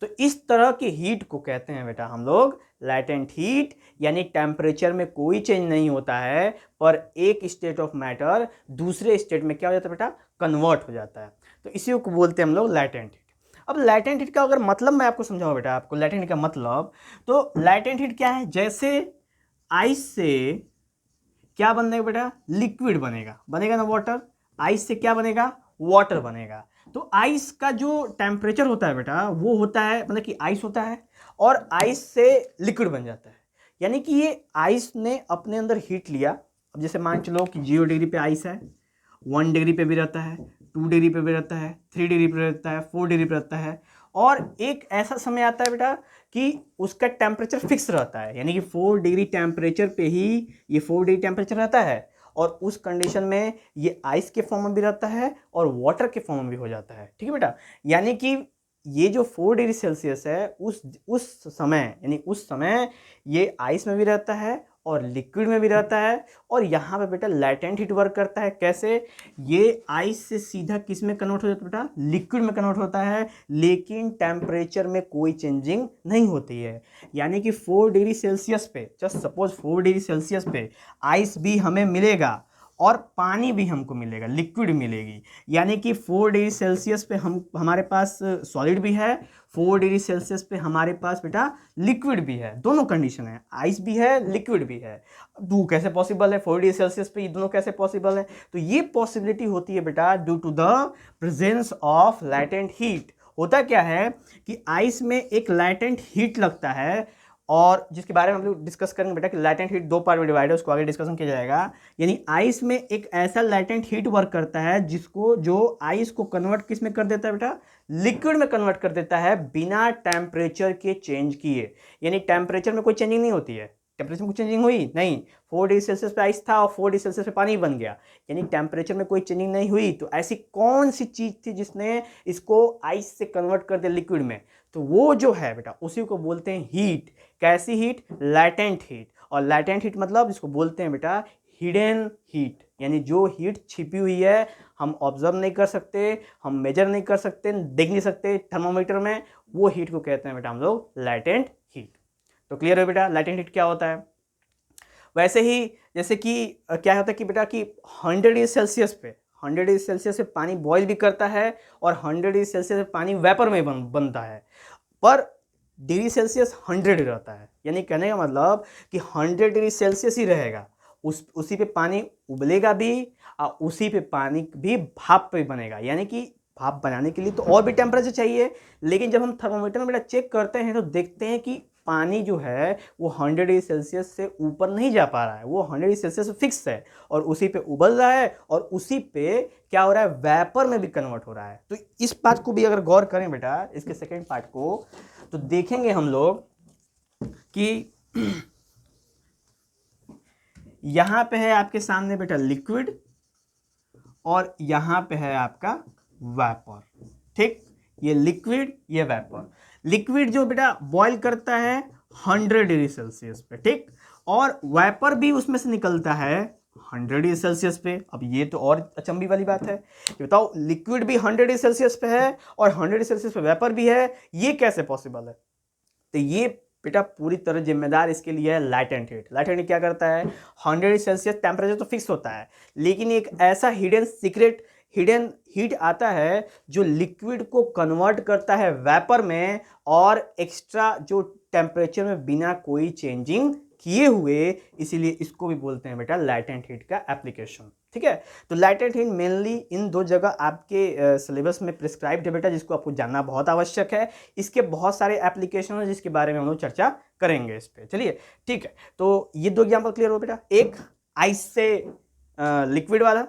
तो इस तरह की हीट को कहते हैं बेटा हम लोग लैटेंट हीट, यानी टेम्परेचर में कोई चेंज नहीं होता है पर एक स्टेट ऑफ मैटर दूसरे स्टेट में क्या हो जाता है बेटा, कन्वर्ट हो जाता है। तो इसी को बोलते हैं हम लोग लैटेंट हीट। अब लैटेंट हीट का अगर मतलब मैं आपको समझाऊं बेटा, आपको लैटेंट हीट का मतलब, तो लैटेंट हीट क्या है, जैसे आइस से क्या बनेगा बेटा, लिक्विड बनेगा, बनेगा ना वाटर, आइस से क्या बनेगा, वाटर बनेगा। तो आइस का जो टेम्परेचर होता है बेटा वो होता है, मतलब कि आइस होता है और आइस से लिक्विड बन जाता है, यानी कि ये आइस ने अपने अंदर हीट लिया। अब जैसे मान चलो कि 0 डिग्री पे आइस है, 1 डिग्री पे भी रहता है, 2 डिग्री पे भी रहता है, 3 डिग्री पे रहता है, 4 डिग्री पे रहता है, और एक ऐसा समय आता है बेटा कि उसका टेम्परेचर फिक्स रहता है, यानी कि 4 डिग्री टेम्परेचर पे ही ये 4 डिग्री टेम्परेचर रहता है, और उस कंडीशन में ये आइस के फॉर्म में भी रहता है और वाटर के फॉर्म में भी हो जाता है। ठीक है बेटा, यानी कि ये जो 4 डिग्री सेल्सियस है उस समय, यानी उस समय ये आइस में भी रहता है और लिक्विड में भी रहता है, और यहाँ पे बेटा लैटेंट हीट वर्क करता है। कैसे, ये आइस से सीधा किस में कन्वर्ट हो जाता है बेटा, लिक्विड में कन्वर्ट होता है, लेकिन टेम्परेचर में कोई चेंजिंग नहीं होती है। यानी कि 4 डिग्री सेल्सियस पे, जस्ट सपोज 4 डिग्री सेल्सियस पे आइस भी हमें मिलेगा और पानी भी हमको मिलेगा, लिक्विड मिलेगी, यानी कि 4 डिग्री सेल्सियस पे हमारे पास सॉलिड भी है, 4 डिग्री सेल्सियस पे हमारे पास बेटा लिक्विड भी है, दोनों कंडीशन है, आइस भी है लिक्विड भी है। अब कैसे पॉसिबल है 4 डिग्री सेल्सियस पे ये दोनों कैसे पॉसिबल है, तो ये पॉसिबिलिटी होती है बेटा due to the presence of latent heat. होता क्या है कि आइस में एक लैटेंट हीट लगता है, और जिसके बारे में हम लोग डिस्कस करेंगे बेटा कि लैटेंट हीट 2 पार्ट में डिवाइड है, उसको आगे डिस्कशन किया जाएगा। यानी आइस में एक ऐसा लैटेंट हीट वर्क करता है जिसको, जो आइस को कन्वर्ट किस में कर देता है बेटा, लिक्विड में कन्वर्ट कर देता है बिना टेम्परेचर के चेंज किए। यानी टेम्परेचर में कोई चेंजिंग नहीं होती है, टेम्परेचर में कुछ चेंजिंग हुई नहीं, 4 डिग्री सेल्सियस पे आइस था और 4 डिग्री सेल्सियस पे पानी बन गया, यानी टेम्परेचर में कोई चेंजिंग नहीं हुई। तो ऐसी कौन सी चीज थी जिसने इसको आइस से कन्वर्ट कर दिया लिक्विड में, तो वो जो है बेटा उसी को बोलते हैं हीट। कैसी हीट, लैटेंट हीट। और लैटेंट हीट मतलब इसको बोलते हैं बेटा हिडन हीट, यानी जो हीट छिपी हुई है, हम ऑब्जर्व नहीं कर सकते, हम मेजर नहीं कर सकते, देख नहीं सकते थर्मोमीटर में, वो हीट को कहते हैं बेटा हम लोग लैटेंट हीट। तो क्लियर है बेटा लैटेंट हीट क्या होता है। वैसे ही जैसे कि क्या होता है कि बेटा कि 100 डिग्री सेल्सियस पे, 100 डिग्री सेल्सियस पे पानी बॉयल भी करता है और 100 डिग्री सेल्सियस पे पानी वेपर में बनता है, पर डिग्री सेल्सियस 100 रहता है, यानी कहने का मतलब कि 100 डिग्री सेल्सियस ही रहेगा, उसी पे पानी उबलेगा भी और उसी पे पानी भी भाप पे बनेगा। यानी कि भाप बनाने के लिए तो और भी टेम्परेचर चाहिए, लेकिन जब हम थर्मोमीटर में बेटा चेक करते हैं तो देखते हैं कि पानी जो है वो 100 डिग्री सेल्सियस से ऊपर नहीं जा पा रहा है, वो 100 डिग्री सेल्सियस फिक्स है और उसी पे उबल रहा है और उसी पे क्या हो रहा है, वेपर में भी कन्वर्ट हो रहा है। तो इस बात को भी अगर गौर करें बेटा, इसके सेकेंड पार्ट को, तो देखेंगे हम लोग कि यहां पे है आपके सामने बेटा लिक्विड और यहां पे है आपका वेपर। ठीक, ये लिक्विड ये वेपर। लिक्विड जो बेटा बॉईल करता है 100 डिग्री सेल्सियस पे, ठीक, और वेपर भी उसमें से निकलता है 100 डिग्री सेल्सियस पे। अब ये तो और अचंभी वाली बात है कि बताओ लिक्विड भी 100 डिग्री सेल्सियस पे है और 100 डिग्री सेल्सियस पे वेपर भी है, ये कैसे पॉसिबल है। तो ये बेटा पूरी तरह जिम्मेदार इसके लिए है लैटेंट हीट। लैटेंट हीट क्या करता है, 100 डिग्री सेल्सियस टेम्परेचर तो फिक्स होता है, लेकिन एक ऐसा हिडन सीक्रेट हिडन हीट आता है जो लिक्विड को कन्वर्ट करता है वेपर में, और एक्स्ट्रा जो टेम्परेचर में बिना कोई चेंजिंग किए हुए, इसीलिए इसको भी बोलते हैं बेटा लैटेंट हीट का एप्लीकेशन। ठीक है, तो लैटेंट हीट मेनली इन 2 जगह आपके सिलेबस में प्रिस्क्राइब्ड है बेटा, जिसको आपको जानना बहुत आवश्यक है। इसके बहुत सारे एप्लीकेशन है जिसके बारे में हम लोग चर्चा करेंगे इस पे। चलिए ठीक है, तो ये 2 एग्जाम्पल क्लियर हो बेटा, एक आइस से लिक्विड वाला,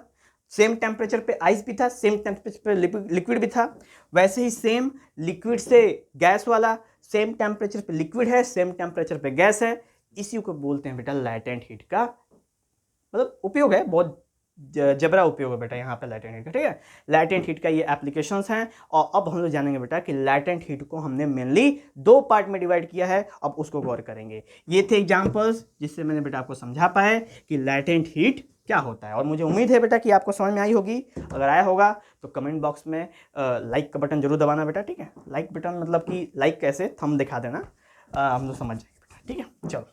सेम टेम्परेचर पे आइस भी था, सेम टेम्परेचर पे लिक्विड भी था। वैसे ही सेम लिक्विड से गैस वाला, सेम टेम्परेचर पे लिक्विड है, सेम टेम्परेचर पे गैस है। इसी को बोलते हैं बेटा लैटेंट हीट का मतलब उपयोग है, बहुत जबरा उपयोग है बेटा यहाँ पे लैटेंट हीट का, ठीक है। लैटेंट हीट का ये एप्लीकेशंस हैं। और अब हम लोग जानेंगे बेटा कि लैटेंट हीट को हमने मेनली 2 पार्ट में डिवाइड किया है, अब उसको गौर करेंगे। ये थे एग्जांपल्स जिससे मैंने बेटा आपको समझा पाया कि लैटेंट हीट क्या होता है। और मुझे उम्मीद है बेटा कि आपको समझ में आई होगी। अगर आया होगा तो कमेंट बॉक्स में लाइक का बटन जरूर दबाना बेटा, ठीक है। लाइक बटन मतलब कि लाइक कैसे, थंब दिखा देना, हम लोग समझ जाएंगे बेटा, ठीक है। चलो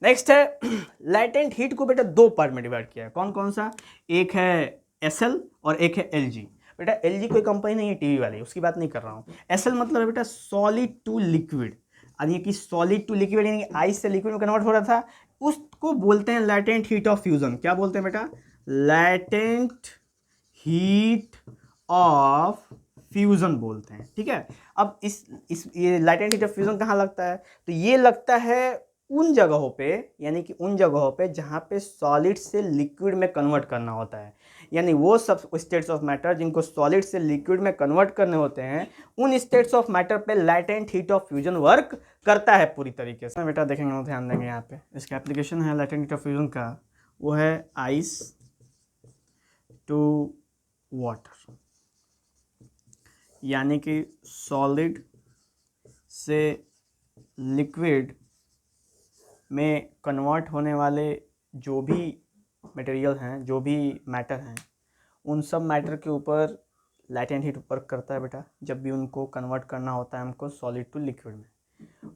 नेक्स्ट है लैटेंट हीट को बेटा 2 पार्ट में डिवाइड किया है। कौन कौन सा? एक है एसएल और एक है एलजी। बेटा एलजी कोई कंपनी नहीं है टीवी वाली, उसकी बात नहीं कर रहा हूँ। एसएल मतलब है बेटा सॉलिड टू लिक्विड, यानी कि सॉलिड टू लिक्विड यानी कि आइस से लिक्विड में कन्वर्ट हो रहा था, उसको बोलते हैं लैटेंट हीट ऑफ फ्यूजन। क्या बोलते हैं बेटा? लैटेंट हीट ऑफ फ्यूजन बोलते हैं, ठीक है। अब इस ये लैटेंट हीट ऑफ फ्यूजन कहाँ लगता है? तो ये लगता है उन जगहों पे, यानी कि उन जगहों पे जहाँ पे सॉलिड से लिक्विड में कन्वर्ट करना होता है, यानी वो सब स्टेट्स ऑफ मैटर जिनको सॉलिड से लिक्विड में कन्वर्ट करने होते हैं, उन स्टेट्स ऑफ मैटर पे latent heat of fusion work करता है पूरी तरीके से। बेटा देखेंगे, ध्यान देंगे यहाँ पे इसका एप्लीकेशन है लैटेंट हीट ऑफ फ्यूजन का, वो है आइस टू वाटर, यानी कि सॉलिड से लिक्विड में कन्वर्ट होने वाले जो भी मटेरियल हैं, जो भी मैटर हैं, उन सब मैटर के ऊपर लैटेंट हीट वर्क करता है बेटा, जब भी उनको कन्वर्ट करना होता है हमको सॉलिड टू लिक्विड में।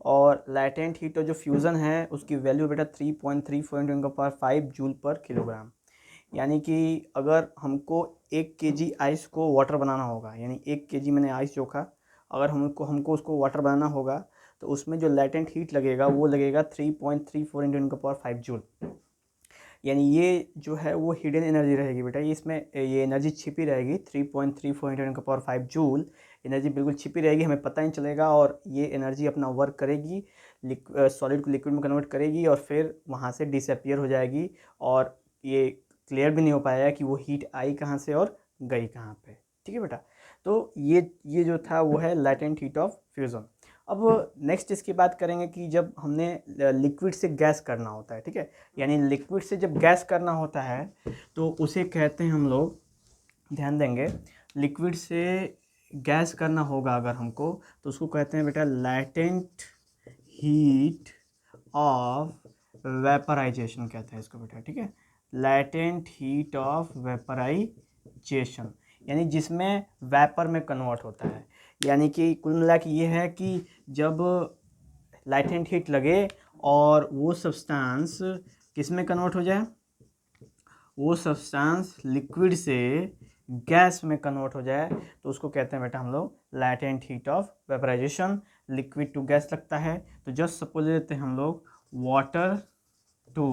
और लैटेंट हीट जो फ्यूज़न है उसकी वैल्यू बेटा 3.34 × 10⁵ जूल पर किलोग्राम। यानी कि अगर हमको 1 kg आइस को वाटर बनाना होगा, यानी 1 kg मैंने आइस जोखा, अगर हमको उसको वाटर बनाना होगा तो उसमें जो लैटेंट हीट लगेगा वो लगेगा 3.34 × 10⁵ जूल। यानी ये जो है वो हिडन एनर्जी रहेगी बेटा, इसमें ये एनर्जी छिपी रहेगी। 3.34 × 10⁵ जूल एनर्जी बिल्कुल छिपी रहेगी, हमें पता नहीं चलेगा। और ये एनर्जी अपना वर्क करेगी, सॉलिड को लिक्विड में कन्वर्ट करेगी और फिर वहाँ से डिसअपियर हो जाएगी। और ये क्लियर भी नहीं हो पाएगा कि वो हीट आई कहाँ से और गई कहाँ पे, ठीक है बेटा। तो ये जो था वो है लैटेंट हीट ऑफ फ्यूज़न। अब नेक्स्ट इसकी बात करेंगे कि जब हमने लिक्विड से गैस करना होता है, ठीक है, यानी लिक्विड से जब गैस करना होता है तो उसे कहते हैं हम लोग, ध्यान देंगे, लिक्विड से गैस करना होगा अगर हमको तो उसको कहते हैं बेटा लैटेंट हीट ऑफ वेपराइजेशन कहते हैं इसको बेटा, ठीक है। लैटेंट हीट ऑफ वेपराइजेशन यानी जिसमें वेपर में कन्वर्ट होता है। यानी कि कुल मिला के ये है कि जब लैटेंट हीट लगे और वो सब्सटेंस किस में कन्वर्ट हो जाए, वो सब्सटेंस लिक्विड से गैस में कन्वर्ट हो जाए तो उसको कहते हैं बेटा हम लोग latent heat of vaporisation. Liquid to gas लगता है तो जस्ट सपोज लेते हैं हम लोग वाटर टू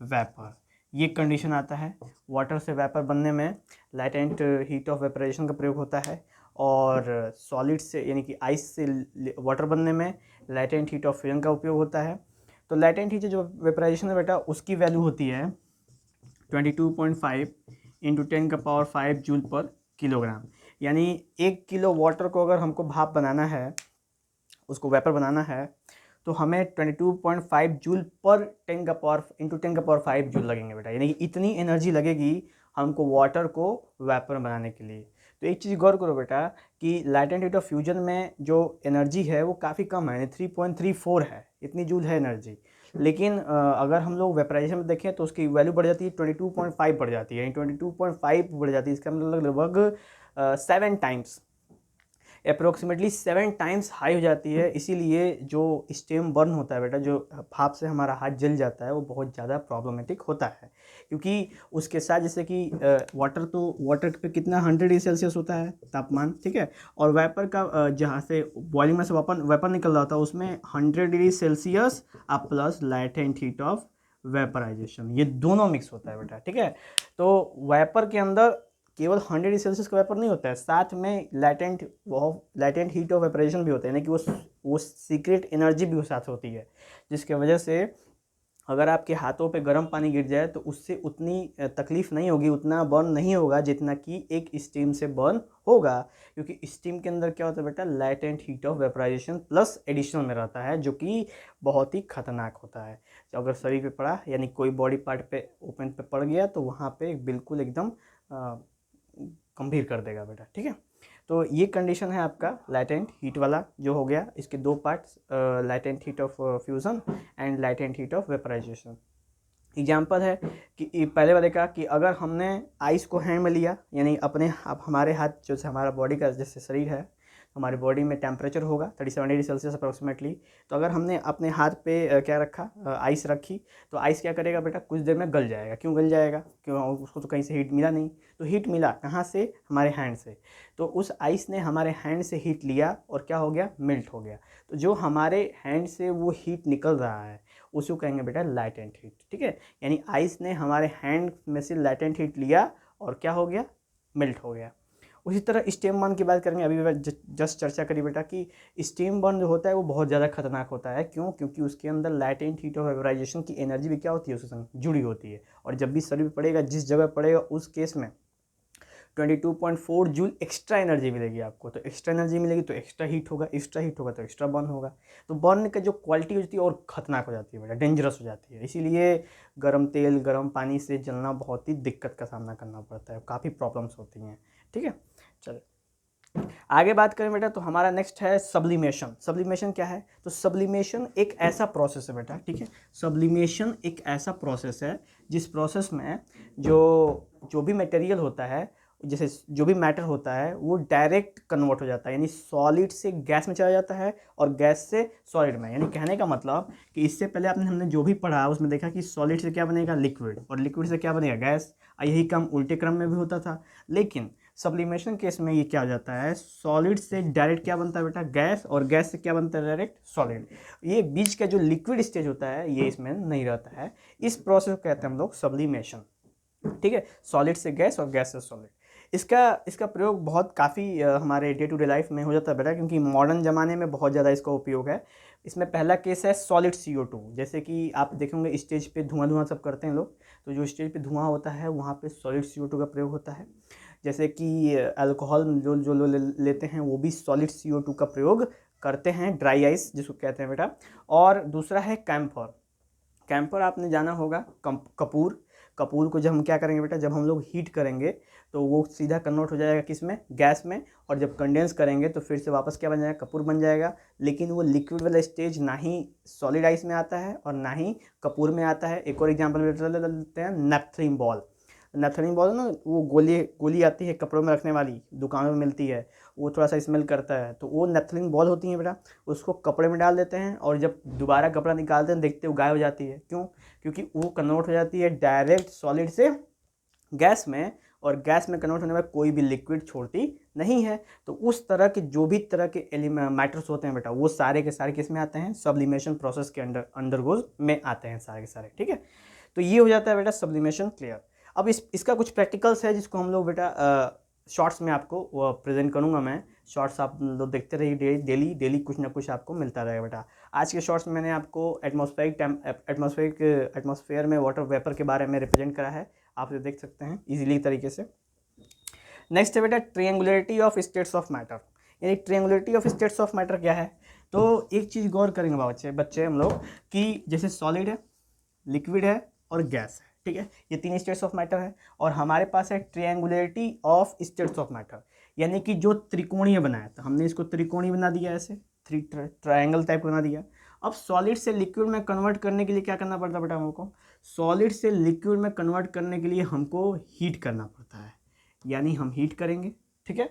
वेपर, ये कंडीशन आता है। वाटर से वेपर बनने में लैटेंट हीट ऑफ वेपराइजेशन का प्रयोग होता है, और सॉलिड से यानी कि आइस से वाटर बनने में लैटेंट हीट ऑफ फ्यूजन का उपयोग होता है। तो लैटेंट हीट जो वेपराइजेशन है बेटा उसकी वैल्यू होती है 22.5 × 10⁵ जूल पर किलोग्राम। यानी 1 किलो वाटर को अगर हमको भाप बनाना है, उसको वेपर बनाना है, तो हमें 22.5 जूल पर 10⁵ जूल लगेंगे बेटा, यानी कि इतनी एनर्जी लगेगी हमको वाटर को वेपर बनाने के लिए। तो एक चीज़ गौर करो बेटा कि लैटेंट हीट ऑफ फ्यूजन में जो एनर्जी है वो काफ़ी कम है, यानी 3.34 है, इतनी जूल है एनर्जी। लेकिन अगर हम लोग वेपराइजेशन में देखें तो उसकी वैल्यू बढ़ जाती है 22.5 बढ़ जाती है, यानी 22.5 बढ़ जाती है। इसका मतलब लगभग 7 टाइम्स, अप्रोक्सीमेटली 7 टाइम्स हाई हो जाती है। इसीलिए जो स्टीम बर्न होता है बेटा, जो भाप से हमारा हाथ जल जाता है, वो बहुत ज़्यादा प्रॉब्लमेटिक होता है, क्योंकि उसके साथ जैसे कि वाटर पे कितना 100 डिग्री सेल्सियस होता है तापमान, ठीक है, और वेपर का जहाँ से बॉइलिंग में से वेपर निकल रहा होता है उसमें 100 degree Celsius plus latent heat of vaporisation, ये दोनों मिक्स होता है बेटा, ठीक है। तो वेपर के अंदर केवल 100 डिग्री सेल्सियस का वेपर नहीं होता है, साथ में लैटेंट हीट ऑफ वेपराइजेशन भी होता है, यानी कि वो सीक्रेट एनर्जी भी साथ होती है, जिसके वजह से अगर आपके हाथों पे गर्म पानी गिर जाए तो उससे उतनी तकलीफ़ नहीं होगी, उतना बर्न नहीं होगा जितना कि एक स्टीम से बर्न होगा, क्योंकि स्टीम के अंदर क्या होता है बेटा, latent heat of vaporisation plus additional में रहता है, जो कि बहुत ही खतरनाक होता है। तो अगर शरीर पे पड़ा यानी कोई बॉडी पार्ट पे ओपन पे पड़ गया तो वहाँ पे बिल्कुल एकदम गंभीर कर देगा बेटा, ठीक है। तो ये कंडीशन है आपका लैटेंट हीट वाला जो हो गया। इसके दो parts, latent heat of fusion and latent heat of vaporisation. Example है कि पहले वाले का कि अगर हमने आइस को हैंड में लिया, यानी अपने अब हमारे हाथ जो से हमारा बॉडी का जैसे शरीर है, हमारी बॉडी में टेम्परेचर होगा 37 डिग्री सेल्सियस अप्रोक्सीमेटली। तो अगर हमने अपने हाथ पे क्या रखा, आइस रखी, तो आइस क्या करेगा बेटा, कुछ देर में गल जाएगा। क्यों गल जाएगा, क्यों, उसको तो कहीं से हीट मिला नहीं। तो हीट मिला कहाँ से, हमारे हैंड से। तो उस आइस ने हमारे हैंड से हीट लिया और क्या हो गया, मेल्ट हो गया। तो जो हमारे हैंड से वो हीट निकल रहा है उसी को कहेंगे बेटा लैटेंट हीट, ठीक है। यानी आइस ने हमारे हैंड में से लैटेंट हीट लिया और क्या हो गया, मेल्ट हो गया। उसी तरह स्टीम बर्न की बात करेंगे। अभी जस्ट चर्चा करी बेटा कि स्टीम बर्न जो होता है वो बहुत ज़्यादा खतरनाक होता है। क्यों, क्योंकि उसके अंदर लैटेंट हीट ऑफ वेपराइजेशन की एनर्जी भी क्या होती है, उसके संग जुड़ी होती है। और जब भी शरीर पड़ेगा, जिस जगह पड़ेगा, उस केस में 22.4 जूल एक्स्ट्रा एनर्जी मिलेगी आपको। तो एक्स्ट्रा एनर्जी मिलेगी तो एक्स्ट्रा हीट होगा, एक्स्ट्रा हीट होगा तो एक्स्ट्रा बर्न होगा। तो बर्न का जो क्वालिटी होती है और ख़तरनाक हो जाती है बेटा, डेंजरस हो जाती है। इसीलिए गर्म तेल गर्म पानी से जलना बहुत ही दिक्कत का सामना करना पड़ता है, काफ़ी प्रॉब्लम्स होती हैं, ठीक है। चलो आगे बात करें बेटा, तो हमारा नेक्स्ट है सब्लिमेशन। सब्लिमेशन क्या है, तो सब्लिमेशन एक ऐसा प्रोसेस है बेटा, ठीक है। सब्लिमेशन एक ऐसा प्रोसेस है जिस प्रोसेस में जो भी मटेरियल होता है, जैसे जो भी मैटर होता है, वो डायरेक्ट कन्वर्ट हो जाता है, यानी सॉलिड से गैस में चला जाता है और गैस से सॉलिड में। यानी कहने का मतलब कि इससे पहले हमने जो भी पढ़ा उसमें देखा कि सॉलिड से क्या बनेगा, लिक्विड, और लिक्विड से क्या बनेगा, गैस। यही काम उल्टे क्रम में भी होता था। लेकिन सब्लिमेशन केस में ये क्या हो जाता है, सॉलिड से डायरेक्ट क्या बनता है बेटा, गैस, और गैस से क्या बनता है, डायरेक्ट सॉलिड। ये बीच का जो लिक्विड स्टेज होता है ये इसमें नहीं रहता है। इस प्रोसेस को कहते हैं हम लोग सब्लिमेशन, ठीक है। सॉलिड से गैस और गैस से सॉलिड। इसका प्रयोग बहुत काफ़ी हमारे डे टू डे लाइफ में हो जाता है बेटा, क्योंकि मॉडर्न ज़माने में बहुत ज़्यादा इसका उपयोग है। इसमें पहला केस है सॉलिड CO2। जैसे कि आप देखेंगे स्टेज पे धुआं सब करते हैं लोग, तो जो स्टेज पे धुआं होता है वहाँ पे सॉलिड CO2 का प्रयोग होता है। जैसे कि अल्कोहल जो लोग लेते हैं वो भी सॉलिड CO2 का प्रयोग करते हैं, ड्राई आइस जिसको कहते हैं बेटा। और दूसरा है कैम्फर। कैम्फर आपने जाना होगा, कपूर। कपूर को जब हम क्या करेंगे बेटा, जब हम लोग हीट करेंगे तो वो सीधा कन्वर्ट हो जाएगा किस में, गैस में। और जब कंडेंस करेंगे तो फिर से वापस क्या बन जाएगा, कपूर बन जाएगा। लेकिन वो लिक्विड वाला स्टेज ना ही सॉलिड आइस में आता है और ना ही कपूर में आता है। एक और एग्जाम्पल ले लेते हैं, नेपथलीन बॉल। नेपथलीन बॉल ना, वो गोली आती है कपड़ों में रखने वाली, दुकानों में मिलती है, वो थोड़ा सा स्मेल करता है, तो वो नेपथलीन बॉल होती है बेटा। उसको कपड़े में डाल देते हैं और जब दोबारा कपड़ा निकालते हैं देखते हैं वो गायब हो जाती है। क्यों, क्योंकि वो कन्वर्ट हो जाती है डायरेक्ट सॉलिड से गैस में, और गैस में कन्वर्ट होने में कोई भी लिक्विड छोड़ती नहीं है। तो उस तरह के जो भी तरह के मैटर्स होते हैं बेटा, वो सारे के सारे किस में आते हैं, सब्लिमेशन प्रोसेस के अंडरगोज में आते हैं सारे के सारे, ठीक है। तो ये हो जाता है बेटा सब्लिमेशन क्लियर। अब इसका कुछ प्रैक्टिकल्स है जिसको हम लोग बेटा शॉर्ट्स में आपको प्रेजेंट करूंगा मैं। शॉर्ट्स आप लोग देखते रहिए, डेली कुछ ना कुछ आपको मिलता रहेगा बेटा। आज के शॉर्ट्स में मैंने आपको एटमॉस्फेयर में वाटर वेपर के बारे में रिप्रेजेंट करा है, आप इसे देख सकते हैं इजीली तरीके से। नेक्स्ट है बेटा ट्रायंगुलरिटी ऑफ स्टेट्स ऑफ मैटर। यानी ट्रायंगुलरिटी ऑफ स्टेट्स ऑफ मैटर क्या है, तो एक चीज़ गौर करेंगे बच्चे हम लोग कि जैसे सॉलिड है, लिक्विड है और गैस है, ठीक है। ये तीन स्टेट्स ऑफ मैटर है और हमारे पास है ट्रायंगुलरिटी ऑफ स्टेट्स ऑफ मैटर, यानी कि जो त्रिकोणीय बना है, तो हमने इसको त्रिकोणीय बना दिया, ऐसे ट्रायंगल टाइप बना दिया। अब सॉलिड से लिक्विड में कन्वर्ट करने के लिए क्या करना पड़ता है बेटा हमको, सॉलिड से लिक्विड में कन्वर्ट करने के लिए हमको हीट करना पड़ता है, यानी हम हीट करेंगे, ठीक है।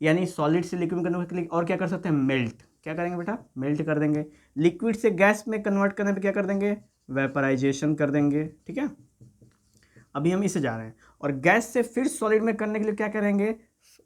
यानी सॉलिड से लिक्विड में कन्वर्ट के लिए और क्या कर सकते हैं, मेल्ट। क्या करेंगे बेटा, मेल्ट कर देंगे। लिक्विड से गैस में कन्वर्ट करने पे क्या कर देंगे, वेपराइजेशन कर देंगे, ठीक है। अभी हम इसे जा रहे हैं। और गैस से फिर सॉलिड में करने के लिए क्या करेंगे,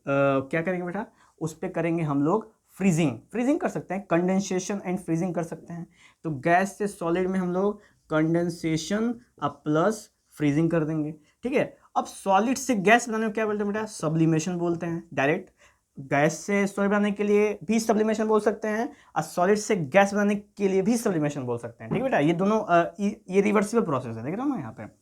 क्या करेंगे बेटा, उस पर करेंगे हम लोग फ्रीजिंग कर सकते हैं, कंडेंसेशन एंड फ्रीजिंग कर सकते हैं। तो गैस से सॉलिड में हम लोग कंडेंसेशन प्लस फ्रीजिंग कर देंगे, ठीक है। अब सॉलिड से गैस बनाने में क्या बोलते हैं बेटा, सब्लिमेशन बोलते हैं डायरेक्ट। गैस से सॉलिड बनाने के लिए भी सब्लिमेशन बोल सकते हैं और सॉलिड से गैस बनाने के लिए भी सब्लिमेशन बोल सकते हैं। ठीक है बेटा, ये दोनों ये रिवर्सिबल प्रोसेस है, देख रहे हो ना यहाँ पे।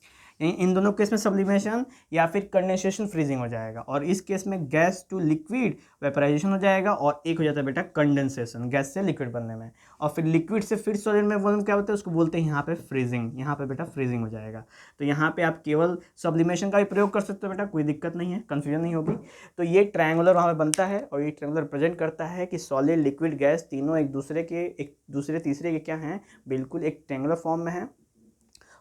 इन दोनों केस में सब्लिमेशन या फिर कंडेंसेशन फ्रीजिंग हो जाएगा, और इस केस में गैस टू लिक्विड वेपराइजेशन हो जाएगा, और एक हो जाता है बेटा कंडेंसेशन गैस से लिक्विड बनने में, और फिर लिक्विड से फिर सॉलिड में बनने क्या होता है उसको बोलते हैं यहाँ पे फ्रीजिंग। यहाँ पे बेटा फ्रीजिंग हो जाएगा। तो यहाँ पे आप केवल सब्लिमेशन का भी प्रयोग कर सकते हो बेटा, कोई दिक्कत नहीं है, कन्फ्यूजन नहीं होगी। तो ये ट्रायंगुलर वहाँ पे बनता है, और ये ट्रायंगुलर प्रेजेंट करता है कि सॉलिड लिक्विड गैस तीनों एक दूसरे तीसरे के क्या हैं, बिल्कुल एक ट्रायंगुलर फॉर्म में है,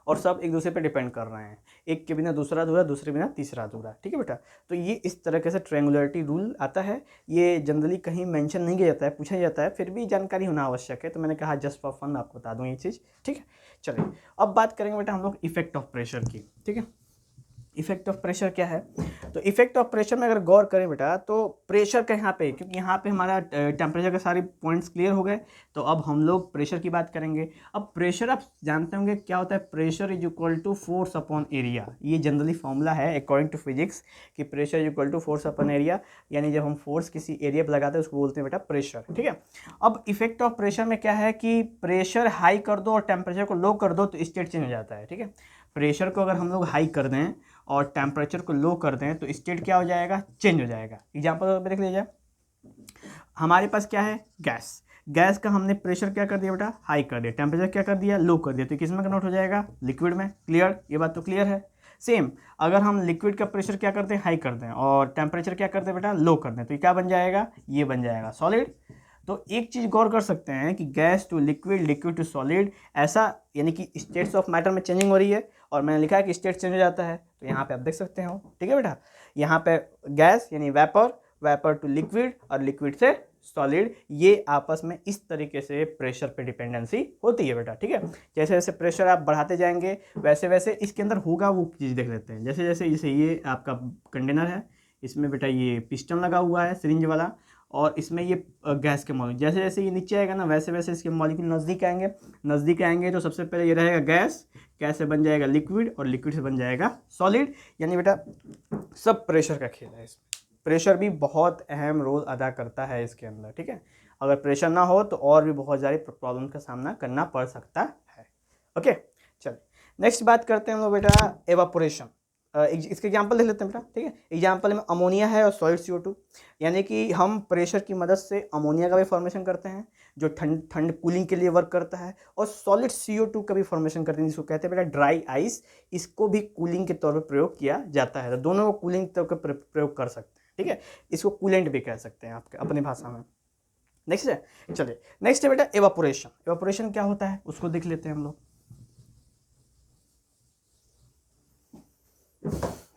और सब एक दूसरे पे डिपेंड कर रहे हैं, एक के बिना दूसरा अधूरा, दूसरे बिना तीसरा अधूरा। ठीक है बेटा, तो ये इस तरीके से ट्रायंगुलरिटी रूल आता है। ये जनरली कहीं मेंशन नहीं किया जाता है, पूछा जाता है, फिर भी जानकारी होना आवश्यक है, तो मैंने कहा जस्ट फॉर फन आपको बता दूं ये चीज़। ठीक है, चलिए अब बात करेंगे बेटा हम लोग इफेक्ट ऑफ प्रेशर की। ठीक है, इफेक्ट ऑफ प्रेशर क्या है? तो इफेक्ट ऑफ प्रेशर में अगर गौर करें बेटा, तो प्रेशर का यहाँ पे, क्योंकि यहाँ पे हमारा टेम्परेचर के सारे पॉइंट्स क्लियर हो गए, तो अब हम लोग प्रेशर की बात करेंगे। अब प्रेशर आप जानते होंगे क्या होता है, pressure is equal to force upon area. ये जनरली फॉर्मूला है अकॉर्डिंग टू फिजिक्स कि pressure is equal to force upon area, यानी जब हम फोर्स किसी एरिया पर लगाते हैं उसको बोलते हैं बेटा प्रेशर। ठीक है, अब इफेक्ट ऑफ प्रेशर में क्या है कि प्रेशर हाई कर दो और टेम्परेचर को लो कर दो तो स्टेट चेंज हो जाता है। ठीक है, प्रेशर को अगर हम लोग हाई कर दें और टेम्परेचर को लो कर दें तो स्टेट क्या हो जाएगा, चेंज हो जाएगा। एग्जांपल देख लीजिए, हमारे पास क्या है, गैस। गैस का हमने प्रेशर क्या कर दिया बेटा, हाई कर दिया, टेम्परेचर क्या कर दिया, लो कर दिया, तो किस में कन्वर्ट हो जाएगा, लिक्विड में। क्लियर, ये बात तो क्लियर है। सेम अगर हम लिक्विड का प्रेशर क्या करते हैं, हाई कर दें, और टेम्परेचर क्या करते हैं बेटा, लो कर दें, तो ये क्या बन जाएगा, ये बन जाएगा सॉलिड। तो एक चीज़ गौर कर सकते हैं कि gas to liquid, liquid to solid, ऐसा यानी कि स्टेट्स ऑफ मैटर में चेंजिंग हो रही है, और मैंने लिखा है कि स्टेट चेंज हो जाता है, तो यहाँ पे आप देख सकते हो। ठीक है बेटा, यहाँ पे गैस यानी वेपर, वेपर टू लिक्विड, और लिक्विड से सॉलिड, ये आपस में इस तरीके से प्रेशर पे डिपेंडेंसी होती है बेटा। ठीक है, जैसे जैसे प्रेशर आप बढ़ाते जाएंगे वैसे वैसे इसके अंदर होगा वो चीज़ देख लेते हैं। जैसे जैसे जैसे ये आपका कंटेनर है, इसमें बेटा ये पिस्टन लगा हुआ है सिरिंज वाला, और इसमें ये गैस के मॉलिक्यूल, जैसे जैसे ये नीचे आएगा ना वैसे वैसे इसके मॉलिक्यूल नज़दीक आएंगे, तो सबसे पहले ये रहेगा गैस, गैस से बन जाएगा लिक्विड, और लिक्विड से बन जाएगा सॉलिड। यानी बेटा सब प्रेशर का खेल है, इसमें प्रेशर भी बहुत अहम रोल अदा करता है इसके अंदर। ठीक है, अगर प्रेशर ना हो तो और भी बहुत सारी प्रॉब्लम का सामना करना पड़ सकता है। ओके, चलिए नेक्स्ट बात करते हैं हम लोग बेटा एवापोरेशन। इसके एग्जाम्पल देख लेते हैं बेटा। ठीक है, एग्जाम्पल में अमोनिया है और सॉलिड CO2, यानी कि हम प्रेशर की मदद से अमोनिया का भी फॉर्मेशन करते हैं जो ठंड ठंड कूलिंग के लिए वर्क करता है, और सॉलिड CO2 का भी फॉर्मेशन करते हैं जिसको कहते हैं बेटा ड्राई आइस, इसको भी कूलिंग के तौर पर प्रयोग किया जाता है। तो दोनों को कूलिंग के तौर पर प्रयोग कर सकते हैं। ठीक है, इसको कूलेंट भी कह सकते हैं आपके अपनी भाषा में। नेक्स्ट है, चलिए नेक्स्ट है बेटा एवापोरेशन। एवापोरेशन क्या होता है उसको देख लेते हैं हम लोग।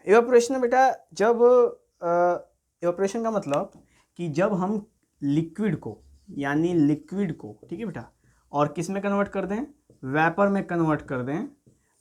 एवापोरेशन बेटा जब एवापोरेशन का मतलब कि जब हम लिक्विड को ठीक है बेटा, और किस में कन्वर्ट कर दें, वेपर में कन्वर्ट कर दें,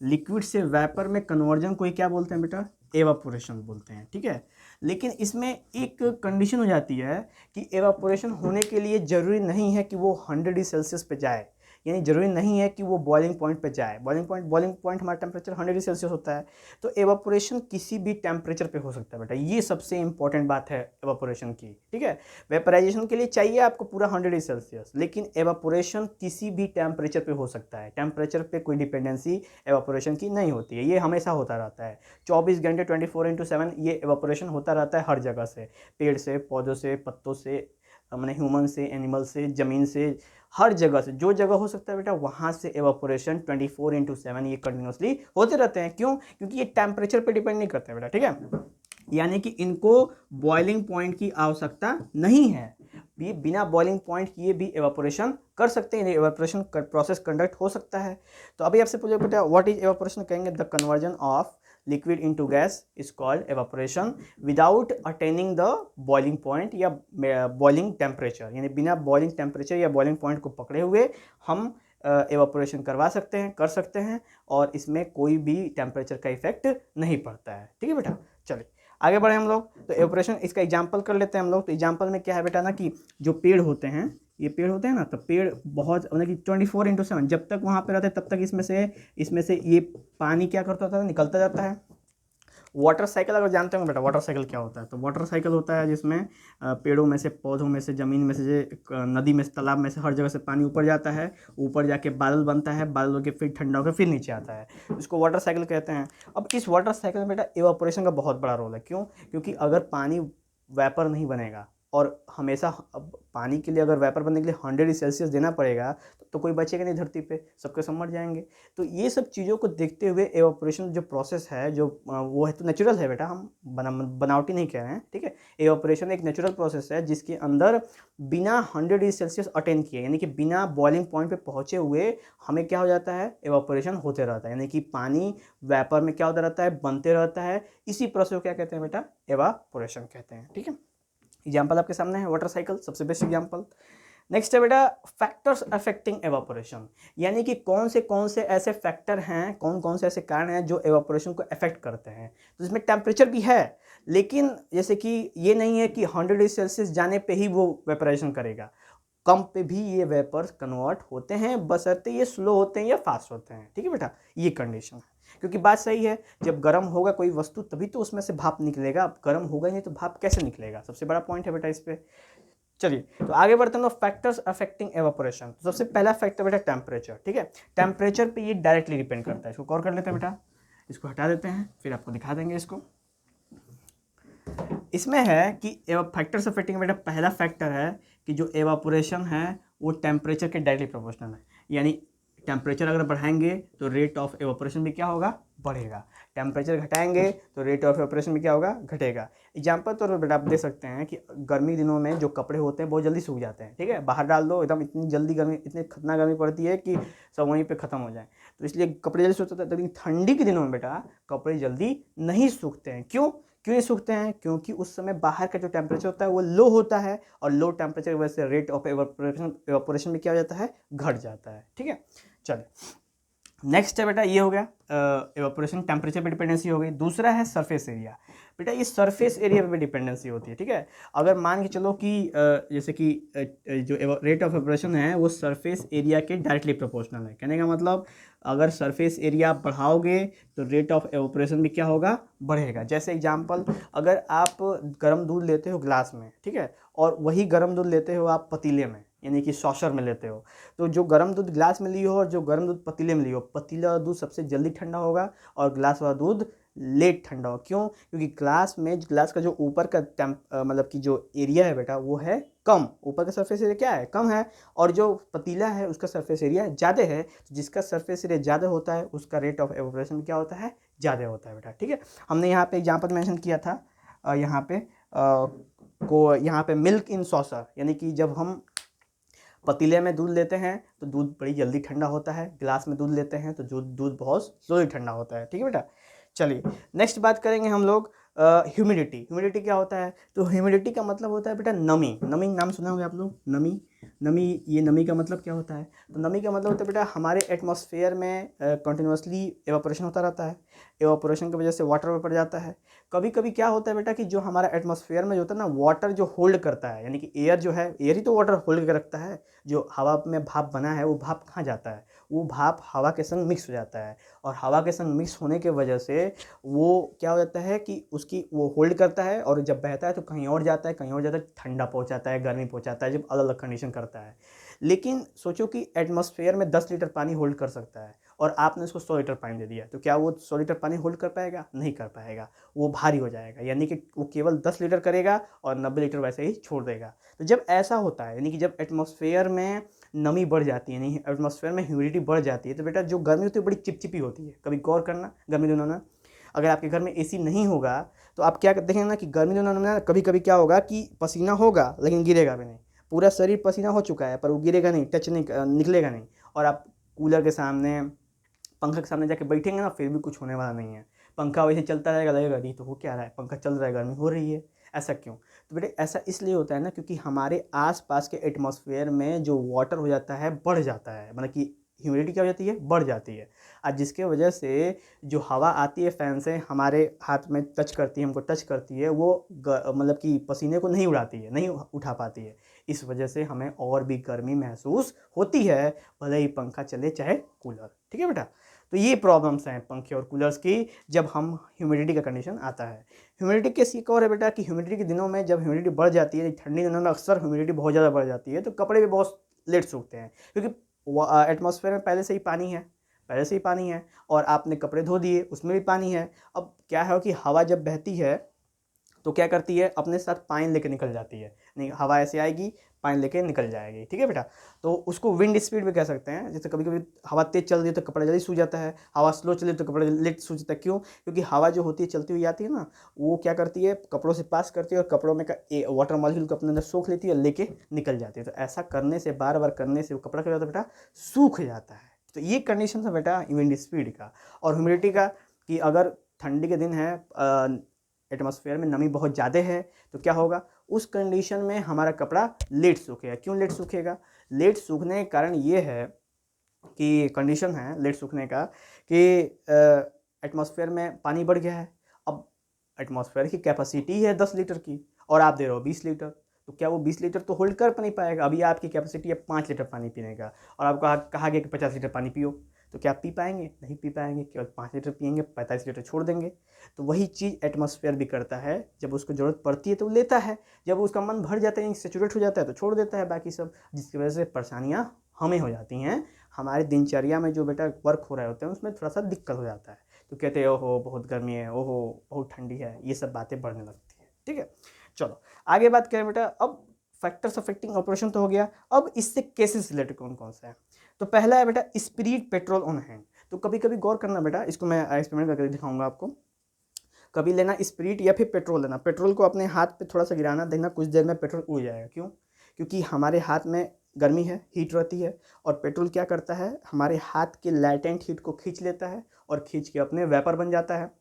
लिक्विड से वेपर में कन्वर्जन को ही क्या बोलते हैं बेटा, एवापोरेशन बोलते हैं। ठीक है, लेकिन इसमें एक कंडीशन हो जाती है कि एवापोरेशन होने के लिए ज़रूरी नहीं है कि वो 100 डिग्री सेल्सियस पे जाए, यानी ज़रूरी नहीं है कि वो बॉइलिंग पॉइंट पे जाए। बॉइलिंग पॉइंट हमारा टेम्परेचर 100 डिग्री सेल्सियस होता है, तो एवापोरेशन किसी भी टेम्परेचर पे हो सकता है बेटा, ये सबसे इंपॉर्टेंट बात है एवापोरेशन की। ठीक है, वेपराइजेशन के लिए चाहिए आपको पूरा 100 डिग्री सेल्सियस, लेकिन एवापोरेशन किसी भी टेम्परेचर पे हो सकता है। टेम्परेचर पे कोई डिपेंडेंसी एवापोरेशन की नहीं होती है, ये हमेशा होता रहता है 24 घंटे 24/7 ये एवापोरेशन होता रहता है हर जगह से, पेड़ से, पौधों से, पत्तों से, मैंने ह्यूमन से, एनिमल से, ज़मीन से, हर जगह से, जो जगह हो सकता है बेटा वहाँ से एवापोरेशन 24/7 ये कंटिन्यूसली होते रहते हैं। क्यों? क्योंकि ये टेम्परेचर पे डिपेंड नहीं करते हैं बेटा। ठीक है, यानी कि इनको बॉइलिंग पॉइंट की आवश्यकता नहीं है, ये बिना बॉइलिंग पॉइंट किए भी एवापोरेशन कर सकते हैं, एवापोरेशन प्रोसेस कंडक्ट हो सकता है। तो अभी आपसे पूछे बेटा व्हाट इज एवापोरेशन, कहेंगे the conversion of liquid into gas is called evaporation without attaining the boiling point या boiling temperature, यानी बिना boiling temperature या boiling point को पकड़े हुए हम एवापोरेशन करवा सकते हैं, कर सकते हैं, और इसमें कोई भी टेम्परेचर का इफेक्ट नहीं पड़ता है। ठीक है बेटा, चलिए आगे बढ़े हम लोग। तो एवापोरेशन इसका एग्जाम्पल कर लेते हैं हम लोग। तो एग्जाम्पल में क्या है बेटा ना कि जो पेड़ होते हैं, ये पेड़ होते हैं ना, तो पेड़ बहुत मतलब कि 24/7 जब तक वहाँ पे रहते हैं तब तक इसमें से ये पानी क्या करता होता है, निकलता जाता है, वाटर साइकिल अगर जानते हो बेटा, वाटर साइकिल क्या होता है, तो वाटर साइकिल होता है जिसमें पेड़ों में से, पौधों में से, ज़मीन में से, नदी में से, तालाब में से, हर जगह से पानी ऊपर जाता है, ऊपर जाके बादल बनता है, बादल होकर फिर ठंडा होकर फिर नीचे आता है, इसको वाटर साइकिल कहते हैं। अब इस वाटर साइकिल में बेटा एवापोरेशन का बहुत बड़ा रोल है। क्यों? क्योंकि अगर पानी वेपर नहीं बनेगा और हमेशा, अब पानी के लिए अगर वेपर बनने के लिए 100 डिग्री सेल्सियस देना पड़ेगा तो कोई बचेगा नहीं धरती पे, सबके सब मर जाएंगे। तो ये सब चीज़ों को देखते हुए एवापोरेशन जो प्रोसेस है, जो वो है तो नेचुरल है बेटा, हम बनावटी नहीं कह रहे हैं, ठीक है। एवापोरेशन एक नेचुरल प्रोसेस है जिसके अंदर बिना 100 डिग्री सेल्सियस अटेन किए, यानी कि बिना बॉइलिंग पॉइंट पे पहुँचे हुए हमें क्या हो जाता है, एवापोरेशन होते रहता है, यानी कि पानी वेपर में क्या होता रहता है, बनते रहता है। इसी प्रोसेस को क्या कहते हैं बेटा, एवापोरेशन कहते हैं, ठीक है। एग्जाम्पल आपके सामने है वाटर साइकिल, सबसे बेस्ट एग्जाम्पल। नेक्स्ट है बेटा फैक्टर्स अफेक्टिंग एवापोरेशन, यानी कि कौन से ऐसे फैक्टर हैं, कौन से ऐसे कारण हैं जो एवापोरेशन को अफेक्ट करते हैं। तो इसमें टेम्परेचर भी है, लेकिन जैसे कि ये नहीं है कि 100 डिग्री सेल्सियस जाने पे ही वो वेपराइजेशन करेगा, कम पे भी ये वेपर्स कन्वर्ट होते हैं, बशर्ते ये स्लो होते हैं या फास्ट होते हैं, ठीक है बेटा, ये कंडीशन है। क्योंकि बात सही है, जब गर्म होगा कोई वस्तु तभी तो उसमें से भाप निकलेगा, अब गर्म होगा ही नहीं तो भाप कैसे निकलेगा, सबसे बड़ा पॉइंट है बेटा इस पे। चलिए तो आगे बढ़ते हैं, फैक्टर्स अफेक्टिंग एवापोरेशन। तो सबसे पहला फैक्टर बेटा टेम्परेचर, ठीक है। टेम्परेचर पे ये डायरेक्टली डिपेंड करता है, इसको कवर कर लेते हैं बेटा, इसको हटा देते हैं, फिर आपको दिखा देंगे इसको। इसमें है कि फैक्टर्स अफेक्टिंग बेटा पहला फैक्टर है कि जो एवापोरेशन है वो टेम्परेचर के डायरेक्टली प्रोपोर्शनल है, यानी टेम्परेचर अगर बढ़ाएंगे तो रेट ऑफ एवापोरेशन भी क्या होगा, बढ़ेगा। टेम्परेचर घटाएंगे तो रेट ऑफ एवापोरेशन भी क्या होगा, घटेगा। एग्जाम्पल तो बेटा आप दे सकते हैं कि गर्मी दिनों में जो कपड़े होते हैं बहुत जल्दी सूख जाते हैं, ठीक है, बाहर डाल दो एकदम, इतनी जल्दी गर्मी, इतनी खतरनाक गर्मी पड़ती है कि सब वहीं पे खत्म हो जाए, तो इसलिए कपड़े जल्दी सूखते हैं। लेकिन ठंडी के दिनों में बेटा कपड़े जल्दी नहीं सूखते हैं। क्यों नहीं सूखते हैं? क्योंकि उस समय बाहर का जो टेम्परेचर होता है वो लो होता है, और लो टेम्परेचर की वजह से रेट ऑफ एवापोरेशन में क्या हो जाता है, घट जाता है, ठीक है। चलिए नेक्स्ट है बेटा, ये हो गया एवापोरेशन टेम्परेचर पे डिपेंडेंसी हो गई। दूसरा है सरफेस एरिया। बेटा ये सरफेस एरिया पे डिपेंडेंसी होती है, ठीक है। अगर मान के चलो कि जैसे कि जो रेट ऑफ एवापोरेशन है वो सरफेस एरिया के डायरेक्टली प्रोपोर्शनल है। कहने का मतलब अगर सरफेस एरिया बढ़ाओगे तो रेट ऑफ एवापोरेशन भी क्या होगा, बढ़ेगा। जैसे एग्जांपल, अगर आप गर्म दूध लेते हो ग्लास में, ठीक है, और वही गर्म दूध लेते हो आप पतीले में, यानी कि सॉसर में लेते हो, तो जो गर्म दूध ग्लास में लियो और जो गर्म दूध पतीले में लियो, पतीला वाला दूध सबसे जल्दी ठंडा होगा और ग्लास वाला दूध लेट ठंडा होगा। क्यों? क्योंकि ग्लास का जो ऊपर का मतलब कि जो एरिया है बेटा वो है कम, ऊपर का सरफेस एरिया क्या है, कम है, और जो पतीला है उसका सरफेस एरिया ज़्यादा है। तो जिसका सरफेस एरिया ज़्यादा होता है उसका रेट ऑफ एवापोरेशन क्या होता है, ज़्यादा होता है बेटा, ठीक है। हमने यहाँ पे एग्जाम्पल मेंशन किया था, यहाँ पे मिल्क इन सॉसर, यानी कि जब हम पतीले में दूध लेते हैं तो दूध बड़ी जल्दी ठंडा होता है, गिलास में दूध लेते हैं तो दूध बहुत स्लोली ठंडा होता है, ठीक है बेटा। चलिए नेक्स्ट बात करेंगे हम लोग ह्यूमिडिटी। ह्यूमिडिटी क्या होता है? तो ह्यूमिडिटी का मतलब होता है बेटा नमी। नमी नाम सुना होगा आप लोग, नमी। ये नमी का मतलब क्या होता है? तो नमी का मतलब होता है बेटा हमारे एटमॉस्फेयर में कंटिन्यूसली एवापोरेशन होता रहता है, एवापोरेशन की वजह से वाटर वेपर जाता है। कभी कभी क्या होता है बेटा कि जो हमारा एटमॉस्फेयर में जो होता है ना, वाटर जो होल्ड करता है, यानी कि एयर जो है, एयर ही तो वाटर होल्ड करके रखता है। जो हवा में भाप बना है वो भाप कहाँ जाता है, वो भाप हवा के संग मिक्स हो जाता है, और हवा के संग मिक्स होने के वजह से वो क्या हो जाता है कि उसकी वो होल्ड करता है, और जब बहता है तो कहीं और जाता है, कहीं और जाता है, ठंडा पहुँचाता है, गर्मी पहुँचाता है, जब अलग अलग कंडीशन करता है। लेकिन सोचो कि एटमॉस्फेयर में 10 लीटर पानी होल्ड कर सकता है और आपने उसको 100 लीटर पानी दे दिया, तो क्या वो 100 लीटर पानी होल्ड कर पाएगा? नहीं कर पाएगा, वो भारी हो जाएगा, यानी कि वो केवल 10 लीटर करेगा और 90 लीटर वैसे ही छोड़ देगा। तो जब ऐसा होता है, यानी कि जब एटमॉस्फेयर में नमी बढ़ जाती है, नहीं एटमॉस्फेयर में ह्यूमिडिटी बढ़ जाती है, तो बेटा जो गर्मी होती है बड़ी चिपचिपी होती है। कभी गौर करना, गर्मी दिनों में अगर आपके घर में एसी नहीं होगा तो आप क्या देखेंगे ना कि गर्मी दिनों में कभी कभी क्या होगा कि पसीना होगा लेकिन गिरेगा भी नहीं, पूरा शरीर पसीना हो चुका है पर वो गिरेगा नहीं, टच नहीं, निकलेगा नहीं, और आप कूलर के सामने, पंखा के सामने जाके बैठेंगे ना, फिर भी कुछ होने वाला नहीं है। पंखा वैसे चलता रहेगा, लगेगा नहीं तो हो क्या रहा है, पंखा चल रहा है, गर्मी हो रही है। ऐसा क्यों? तो बेटे ऐसा इसलिए होता है ना, क्योंकि हमारे आसपास के एटमॉस्फेयर में जो वाटर हो जाता है बढ़ जाता है, मतलब कि ह्यूमिडिटी क्या हो जाती है, बढ़ जाती है। और जिसके वजह से जो हवा आती है फैन से हमारे हाथ में टच करती है, हमको टच करती है, वो मतलब कि पसीने को नहीं उड़ाती है, नहीं उठा पाती है। इस वजह से हमें और भी गर्मी महसूस होती है, भले ही पंखा चले चाहे कूलर, ठीक है बेटा। तो ये प्रॉब्लम्स हैं पंखे और कूलर्स की जब हम ह्यूमिडिटी का कंडीशन आता है। ह्यूमिडिटी केस एक और है बेटा कि ह्यूमिडिटी के दिनों में जब ह्यूमिडिटी बढ़ जाती है, ठंडी दिनों में अक्सर ह्यूमिडिटी बहुत ज़्यादा बढ़ जाती है, तो कपड़े भी बहुत लेट सूखते हैं, क्योंकि एटमॉस्फेयर में पहले से ही पानी है, पहले से ही पानी है, और आपने कपड़े धो दिए उसमें भी पानी है। अब क्या है कि हवा जब बहती है तो क्या करती है, अपने साथ पानी लेके निकल जाती है, नहीं हवा ऐसे आएगी पानी लेके निकल जाएगी, ठीक है बेटा। तो उसको विंड स्पीड भी कह सकते हैं। जैसे कभी कभी हवा तेज चल रही है तो कपड़ा जल्दी सूख जाता है, हवा स्लो चल रही है तो कपड़ा लेट सूख जाता है। क्यों? क्योंकि हवा जो होती है चलती हुई आती है ना, वो क्या करती है, कपड़ों से पास करती है और कपड़ों में का वाटर मॉलिक्यूल को अपने अंदर सोख लेती है और लेके निकल जाती है। तो ऐसा करने से, बार बार करने से वो कपड़ा क्या होता है बेटा, सूख जाता है। तो ये कंडीशन था बेटा विंड स्पीड का। और ह्यूमिडिटी का, कि अगर ठंडी के दिन है, एटमॉस्फेयर में नमी बहुत ज़्यादा है, तो क्या होगा, उस कंडीशन में हमारा कपड़ा लेट सूखेगा। क्यों लेट सूखेगा? लेट सूखने का कारण ये है कि कंडीशन है लेट सूखने का कि एटमॉस्फेयर में पानी बढ़ गया है। अब एटमॉस्फेयर की कैपेसिटी है 10 लीटर की और आप दे रहे हो 20 लीटर, तो क्या वो 20 लीटर तो होल्ड कर नहीं पाएगा? अभी आपकी कैपेसिटी है 5 लीटर पानी पीने का, और आपको कहा गया कि 50 लीटर पानी पियो, तो क्या आप पी पाएंगे? नहीं पी पाएंगे, केवल 5 लीटर पियेंगे, 45 लीटर छोड़ देंगे। तो वही चीज़ एटमॉस्फेयर भी करता है, जब उसको ज़रूरत पड़ती है तो वो लेता है, जब उसका मन भर जाता है, सेचुरेट हो जाता है, तो छोड़ देता है बाकी सब, जिसकी वजह से परेशानियाँ हमें हो जाती हैं। हमारे दिनचर्या में जो बेटा वर्क हो रहे होते हैं उसमें थोड़ा सा दिक्कत हो जाता है, तो कहते हैं ओहो बहुत गर्मी है, ओहो बहुत ठंडी है, ये सब बातें बढ़ने लगती है, ठीक है। चलो आगे बात करें बेटा। अब फैक्टर्स अफेक्टिंग ऑपरेशन तो हो गया, अब इससे केसेस रिलेटेड कौन कौन से हैं। तो पहला है बेटा स्पिरिट पेट्रोल ऑन हैंड। तो कभी कभी गौर करना बेटा, इसको मैं एक्सपेरिमेंट करके दिखाऊंगा आपको। कभी लेना स्पिरिट या फिर पेट्रोल लेना, पेट्रोल को अपने हाथ पे थोड़ा सा गिराना, देखना कुछ देर में पेट्रोल उड़ जाएगा। क्यों? क्योंकि हमारे हाथ में गर्मी है, हीट रहती है, और पेट्रोल क्या करता है, हमारे हाथ के लैटेंट हीट को खींच लेता है और खींच के अपने वेपर बन जाता है,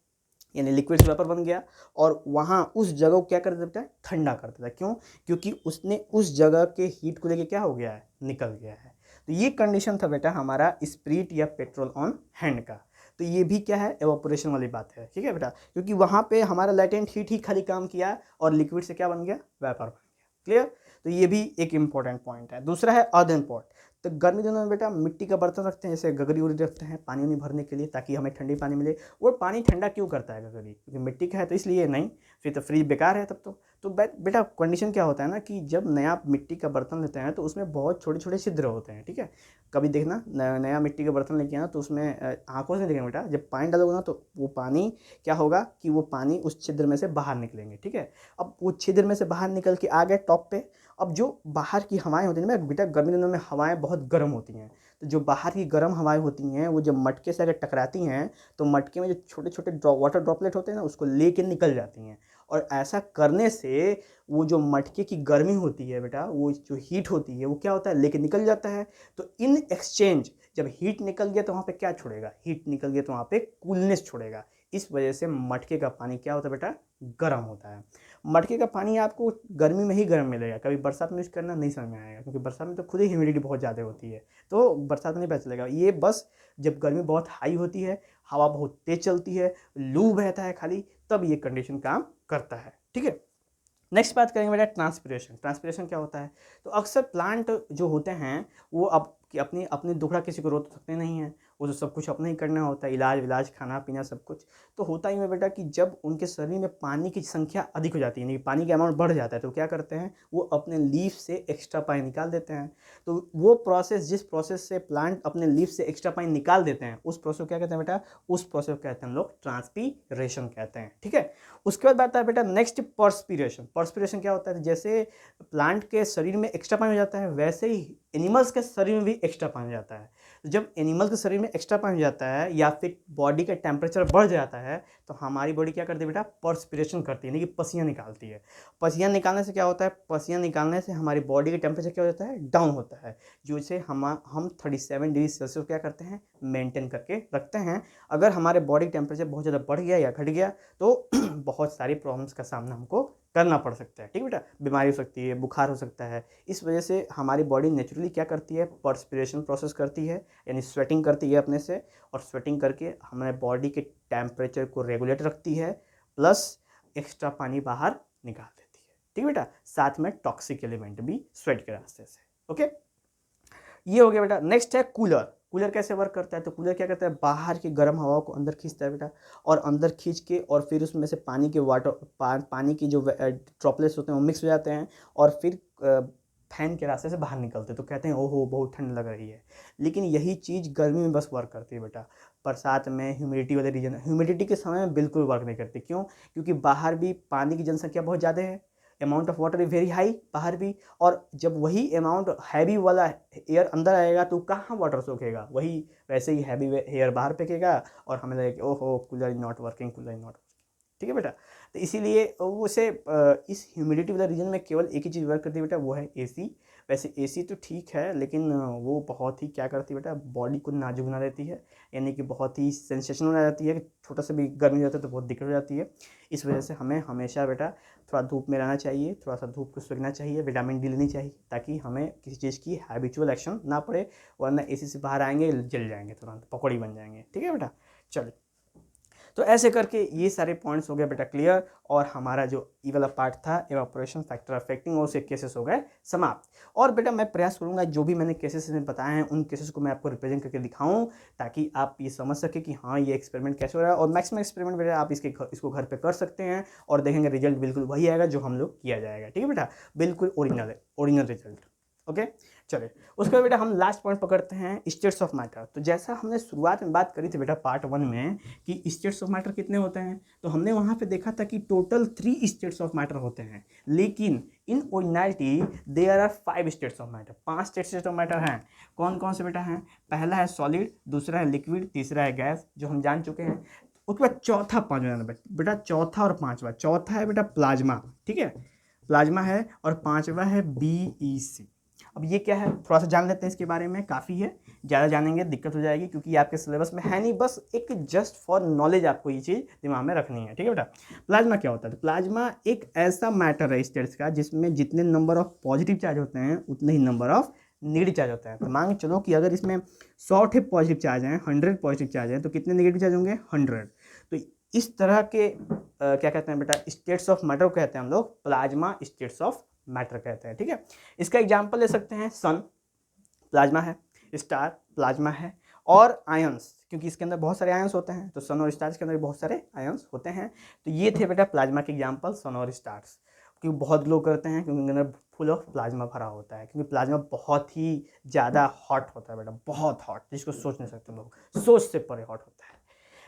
यानी लिक्विड वेपर बन गया, और वहाँ उस जगह को क्या कर देता है, ठंडा कर देता है। क्यों? क्योंकि उसने उस जगह के हीट को लेके क्या हो गया है, निकल गया है। तो ये कंडीशन था बेटा हमारा स्पिरिट या पेट्रोल ऑन हैंड का। तो ये भी क्या है, एवापोरेशन वाली बात है, ठीक है बेटा, क्योंकि वहाँ पे हमारा लैटेंट हीट ही खाली काम किया और लिक्विड से क्या बन गया, वेपर बन गया। क्लियर? तो ये भी एक इंपॉर्टेंट पॉइंट है। दूसरा है अर्दन पॉट। तो गर्मी दिनों में बेटा मिट्टी का बर्तन रखते हैं, जैसे गगरी उगरी रखते हैं पानी उनी भरने के लिए, ताकि हमें ठंडी पानी मिले। वो पानी ठंडा क्यों करता है गगरी? क्योंकि मिट्टी का है, तो इसलिए नहीं, फिर तो फ्रिज बेकार है तब तो बेटा कंडीशन क्या होता है ना, कि जब नया मिट्टी का बर्तन लेते हैं तो उसमें बहुत छोटे छोटे छिद्र होते हैं, ठीक है। कभी देखना नया मिट्टी का बर्तन लेके आना, तो उसमें आंखों से देखना बेटा, जब पानी डालोगे ना तो वो पानी क्या होगा कि वो पानी उस छिद्र में से बाहर निकलेंगे, ठीक है। अब वो छिद्र में से बाहर निकल के आ गए टॉप पे। अब जो बाहर की हवाएं होती हैं ना बेटा, गर्मी दिनों में हवाएं बहुत गर्म होती हैं, तो जो बाहर की गर्म हवाएं होती हैं वो जब मटके से अगर टकराती हैं तो मटके में जो छोटे छोटे वाटर ड्रॉपलेट होते हैं ना, उसको लेके निकल जाती हैं। और ऐसा करने से वो जो मटके की गर्मी होती है बेटा, वो जो हीट होती है वो क्या होता है, लेके निकल जाता है। तो इन एक्सचेंज जब हीट निकल गया तो वहाँ पे क्या छोड़ेगा, हीट निकल गया तो वहाँ पे कूलनेस छोड़ेगा। इस वजह से मटके का पानी क्या होता है बेटा, गर्म होता है। मटके का पानी आपको गर्मी में ही गर्म मिलेगा, कभी बरसात में यूज़ करना नहीं समझ में आएगा, क्योंकि बरसात में तो खुद ही ह्यूमिडिटी बहुत ज़्यादा होती है, तो बरसात में नहीं पता चलेगा। ये बस जब गर्मी बहुत हाई होती है, हवा बहुत तेज चलती है, लू बहता है खाली, तब ये कंडीशन काम करता है, ठीक है। नेक्स्ट बात करेंगे बेटा ट्रांसपिरेशन। ट्रांसपिरेशन क्या होता है? तो अक्सर प्लांट जो होते हैं वो अब कि अपनी अपनी दुखड़ा किसी को रो तो सकते नहीं हैं, वो तो सब कुछ अपने ही करना होता है, इलाज विलाज खाना पीना सब कुछ। तो होता ही है बेटा कि जब उनके शरीर में पानी की संख्या अधिक हो जाती है, यानी पानी का अमाउंट बढ़ जाता है, तो क्या करते हैं, वो अपने लीफ से एक्स्ट्रा पानी निकाल देते हैं। तो वो प्रोसेस, जिस प्रोसेस से प्लांट अपने लीफ से एक्स्ट्रा पानी निकाल देते हैं, उस प्रोसेस को क्या कहते हैं बेटा, उस प्रोसेस को कहते हैं हम लोग ट्रांसपीरेशन कहते हैं, ठीक है। उसके बाद बात है बेटा नेक्स्ट पर्सपीरेशन। पर्सपीरेशन क्या होता है, जैसे प्लांट के शरीर में एक्स्ट्रा पानी हो जाता है, वैसे ही एनिमल्स के शरीर में भी एक्स्ट्रा पानी हो जाता है। तो जब एनिमल के शरीर में एक्स्ट्रा पानी हो जाता है या फिर बॉडी का टेम्परेचर बढ़ जाता है, तो हमारी बॉडी क्या करती है बेटा, पर्सपीरेशन करती है, यानी कि पसीना निकालती है। पसीना निकालने से क्या होता है, पसीना निकालने से हमारी बॉडी का टेम्परेचर क्या हो जाता है, डाउन होता है, जिसे हम 37 डिग्री सेल्सियस क्या करते हैं, मेंटेन करके रखते हैं। अगर हमारे बॉडी टेम्परेचर बहुत ज़्यादा बढ़ गया या घट गया तो बहुत सारी प्रॉब्लम्स का सामना हमको करना पड़ सकता है, ठीक बेटा। बीमारी हो सकती है, बुखार हो सकता है। इस वजह से हमारी बॉडी नेचुरली क्या करती है, पर्सपीरेशन प्रोसेस करती है, यानी स्वेटिंग करती है अपने से, और स्वेटिंग करके हमारे बॉडी के टेम्परेचर को रेगुलेट रखती है, प्लस एक्स्ट्रा पानी बाहर निकाल देती है, ठीक बेटा। साथ में टॉक्सिक एलिमेंट भी स्वेट के रास्ते से, ओके। ये हो गया बेटा। नेक्स्ट है कूलर। कूलर कैसे वर्क करता है? तो कूलर क्या करता है, बाहर की गर्म हवा को अंदर खींचता है बेटा, और अंदर खींच के और फिर उसमें से पानी के पानी की जो ड्रॉपलेट्स होते हैं वो मिक्स हो जाते हैं और फिर फैन के रास्ते से बाहर निकलते हैं। तो कहते हैं ओहो बहुत ठंड लग रही है। लेकिन यही चीज़ गर्मी में बस वर्क करती है बेटा, बरसात में ह्यूमिडिटी वाले रीजन, ह्यूमिडिटी के समय में बिल्कुल वर्क नहीं करती। क्यों? क्योंकि बाहर भी पानी की जनसंख्या बहुत ज़्यादा है, amount of water is very high बाहर भी, और जब वही अमाउंट हैवी वाला एयर अंदर आएगा तो कहाँ वाटर सोखेगा, वही वैसे ही हैवी एयर बाहर फेंकेगा और हमें लगेगा कि ओहो cooler is not working, cooler is not working. ठीक है बेटा, तो इसीलिए उसे इस ह्यूमिडिटी वाले रीजन में केवल एक ही चीज़ वर्क करती है बेटा, वो है एसी। वैसे एसी तो ठीक है, लेकिन वो बहुत ही क्या करती है बेटा, बॉडी को नाजुक बना देती है, यानी कि बहुत ही सेंसेशन हो जाती है कि छोटा सा भी गर्मी हो जाता है तो बहुत दिक्कत हो जाती है। इस वजह से हमें हमेशा बेटा थोड़ा धूप में रहना चाहिए, थोड़ा सा धूप को सेकना चाहिए, विटामिन डी लेनी चाहिए, ताकि हमें किसी चीज़ की हैबिचुअल एक्शन ना पड़े, वरना एसी से बाहर आएंगे जल जाएंगे, तुरंत पकौड़ी बन जाएंगे। ठीक है बेटा, चलिए, तो ऐसे करके ये सारे पॉइंट्स हो गए बेटा क्लियर, और हमारा जो ई वाला पार्ट था इवापोरेशन फैक्टर अफेक्टिंग, और उसके केसेस हो गए समाप्त। और बेटा मैं प्रयास करूंगा जो भी मैंने केसेस बताए हैं उन केसेस को मैं आपको रिप्रेजेंट करके दिखाऊं, ताकि आप ये समझ सके कि हाँ ये एक्सपेरिमेंट कैसे हो रहा है। और मैक्सिमम एक्सपेरिमेंट बेटा आप इसको घर पर कर सकते हैं और देखेंगे रिजल्ट बिल्कुल वही आएगा जो हम लोग किया जाएगा। ठीक है बेटा, बिल्कुल ओरिजिनल रिजल्ट। ओके, चलिए उसके बाद बेटा हम लास्ट पॉइंट पकड़ते हैं, स्टेट्स ऑफ मैटर। तो जैसा हमने शुरुआत में बात करी थी बेटा पार्ट 1 में कि स्टेट्स ऑफ मैटर कितने होते हैं, तो हमने वहाँ पे देखा था कि टोटल 3 स्टेट्स ऑफ मैटर होते हैं, लेकिन in originality there are 5 states of matter. 5 states of matter हैं। कौन कौन से बेटा हैं? पहला है सॉलिड, दूसरा है लिक्विड, तीसरा है गैस, जो हम जान चुके हैं। उसके बाद चौथा, पाँचवा बेटा, चौथा और पाँचवा, चौथा है बेटा प्लाज्मा। ठीक है, प्लाज्मा है, और पाँचवा है BEC। अब ये क्या है थोड़ा सा जान लेते हैं इसके बारे में, काफ़ी है, ज़्यादा जानेंगे दिक्कत हो जाएगी क्योंकि आपके सिलेबस में है नहीं, बस एक जस्ट फॉर नॉलेज आपको ये चीज़ दिमाग में रखनी है। ठीक है बेटा, प्लाज्मा क्या होता है? तो प्लाज्मा एक ऐसा मैटर है स्टेट्स का जिसमें जितने नंबर ऑफ पॉजिटिव चार्ज होते हैं उतने ही नंबर ऑफ नेगेटिव चार्ज होता है। तो मान के चलो कि अगर इसमें 100 थे पॉजिटिव चार्ज हैं, 100 पॉजिटिव चार्ज हैं, तो कितने नेगेटिव चार्ज होंगे? 100। तो इस तरह के क्या कहते हैं बेटा, स्टेट्स ऑफ मैटर को कहते हैं हम लोग प्लाज्मा स्टेट्स ऑफ मैटर कहते हैं। ठीक है, इसका एग्जाम्पल ले सकते हैं, सन प्लाज्मा है, स्टार प्लाज्मा है, और आयंस, क्योंकि इसके अंदर बहुत सारे आयंस होते हैं, तो सन और स्टार्स के अंदर बहुत सारे आयंस होते हैं। तो ये थे बेटा प्लाज्मा के एग्जाम्पल, सन और स्टार्स। क्योंकि बहुत ग्लो करते हैं क्योंकि उनके अंदर फुल ऑफ प्लाज्मा भरा होता है, क्योंकि प्लाज्मा बहुत ही ज़्यादा हॉट होता है बेटा, बहुत हॉट, जिसको सोच नहीं सकते लोग, सोच से परे हॉट होता है।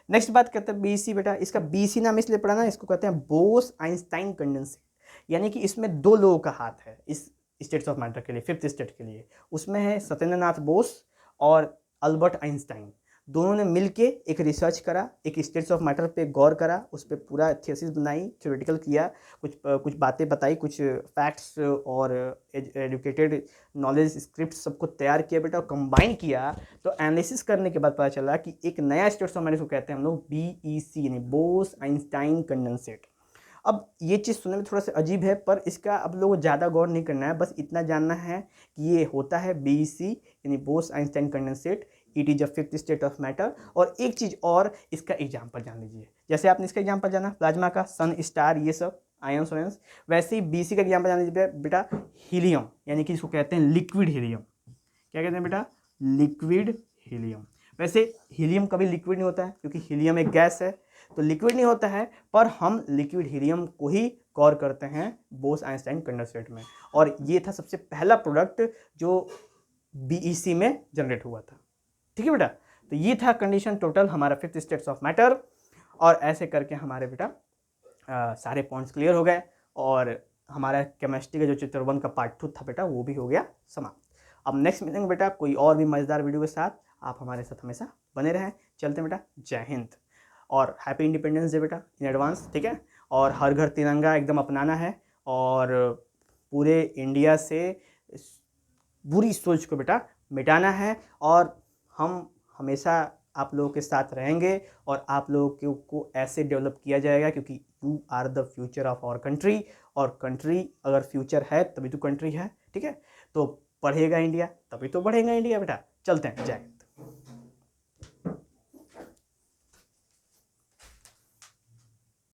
नेक्स्ट बात करते हैं BEC बेटा। इसका BEC नाम इसलिए पड़ा ना, इसको कहते हैं बोस आइंस्टाइन कंडेंसेट, यानी कि इसमें 2 लोगों का हाथ है इस स्टेट्स ऑफ मैटर के लिए, 5th स्टेट के लिए। उसमें है सत्येंद्रनाथ बोस और अल्बर्ट आइंस्टाइन। दोनों ने मिलके एक रिसर्च करा, एक स्टेट्स ऑफ मैटर पे गौर करा, उस पर पूरा थ्योसिस बनाई, थ्योरेटिकल किया, कुछ बातें बताई, कुछ फैक्ट्स और एजुकेटेड नॉलेज स्क्रिप्ट सबको तैयार किया बेटा, और कंबाइन किया। तो एनालिसिस करने के बाद पता चला कि एक नया स्टेट्स ऑफ मैटर को कहते हैं हम लोग BEC, यानी बोस आइंस्टाइन कंडेंसेट। अब ये चीज़ सुनने में थोड़ा सा अजीब है, पर इसका अब लोगों को ज़्यादा गौर नहीं करना है, बस इतना जानना है कि ये होता है BEC, यानी Bose Einstein condensate. It is a 5th state of matter. और एक चीज़ और, इसका एग्जाम्पल जान लीजिए, जैसे आपने इसका एग्जाम्पल जाना प्लाज्मा का, सन स्टार ये सब आयंस वायंस, वैसे ही BEC का एग्जाम्पल जान लीजिए बेटा, हीलियम, यानी कि इसको कहते हैं लिक्विड हीलियम। क्या कहते हैं बेटा? Liquid helium. वैसे हीलियम कभी लिक्विड नहीं होता है क्योंकि हीलियम एक गैस है, तो लिक्विड नहीं होता है, पर हम लिक्विड हीलियम को ही गौर करते हैं बोस आइंस्टाइन कंडेंसेट में। और ये था सबसे पहला प्रोडक्ट जो BEC में जनरेट हुआ था। ठीक है बेटा, तो ये था कंडीशन टोटल हमारा 5th स्टेट्स ऑफ मैटर। और ऐसे करके हमारे बेटा सारे पॉइंट्स क्लियर हो गए, और हमारा केमिस्ट्री का जो चैप्टर 1 का पार्ट 2 था बेटा वो भी हो गया समाप्त। अब नेक्स्ट मिलेंगे बेटा कोई और भी मज़ेदार वीडियो के साथ, आप हमारे साथ हमेशा बने रहें। चलते हैं बेटा, जय हिंद और हैप्पी इंडिपेंडेंस डे बेटा इन एडवांस। ठीक है, और हर घर तिरंगा एकदम अपनाना है, और पूरे इंडिया से बुरी सोच को बेटा मिटाना है, और हम हमेशा आप लोगों के साथ रहेंगे, और आप लोगों को ऐसे डेवलप किया जाएगा क्योंकि you are the future of our country, और कंट्री अगर फ्यूचर है तभी तो कंट्री है। ठीक है, तो पढ़ेगा इंडिया तभी तो बढ़ेगा इंडिया बेटा। चलते हैं, जय।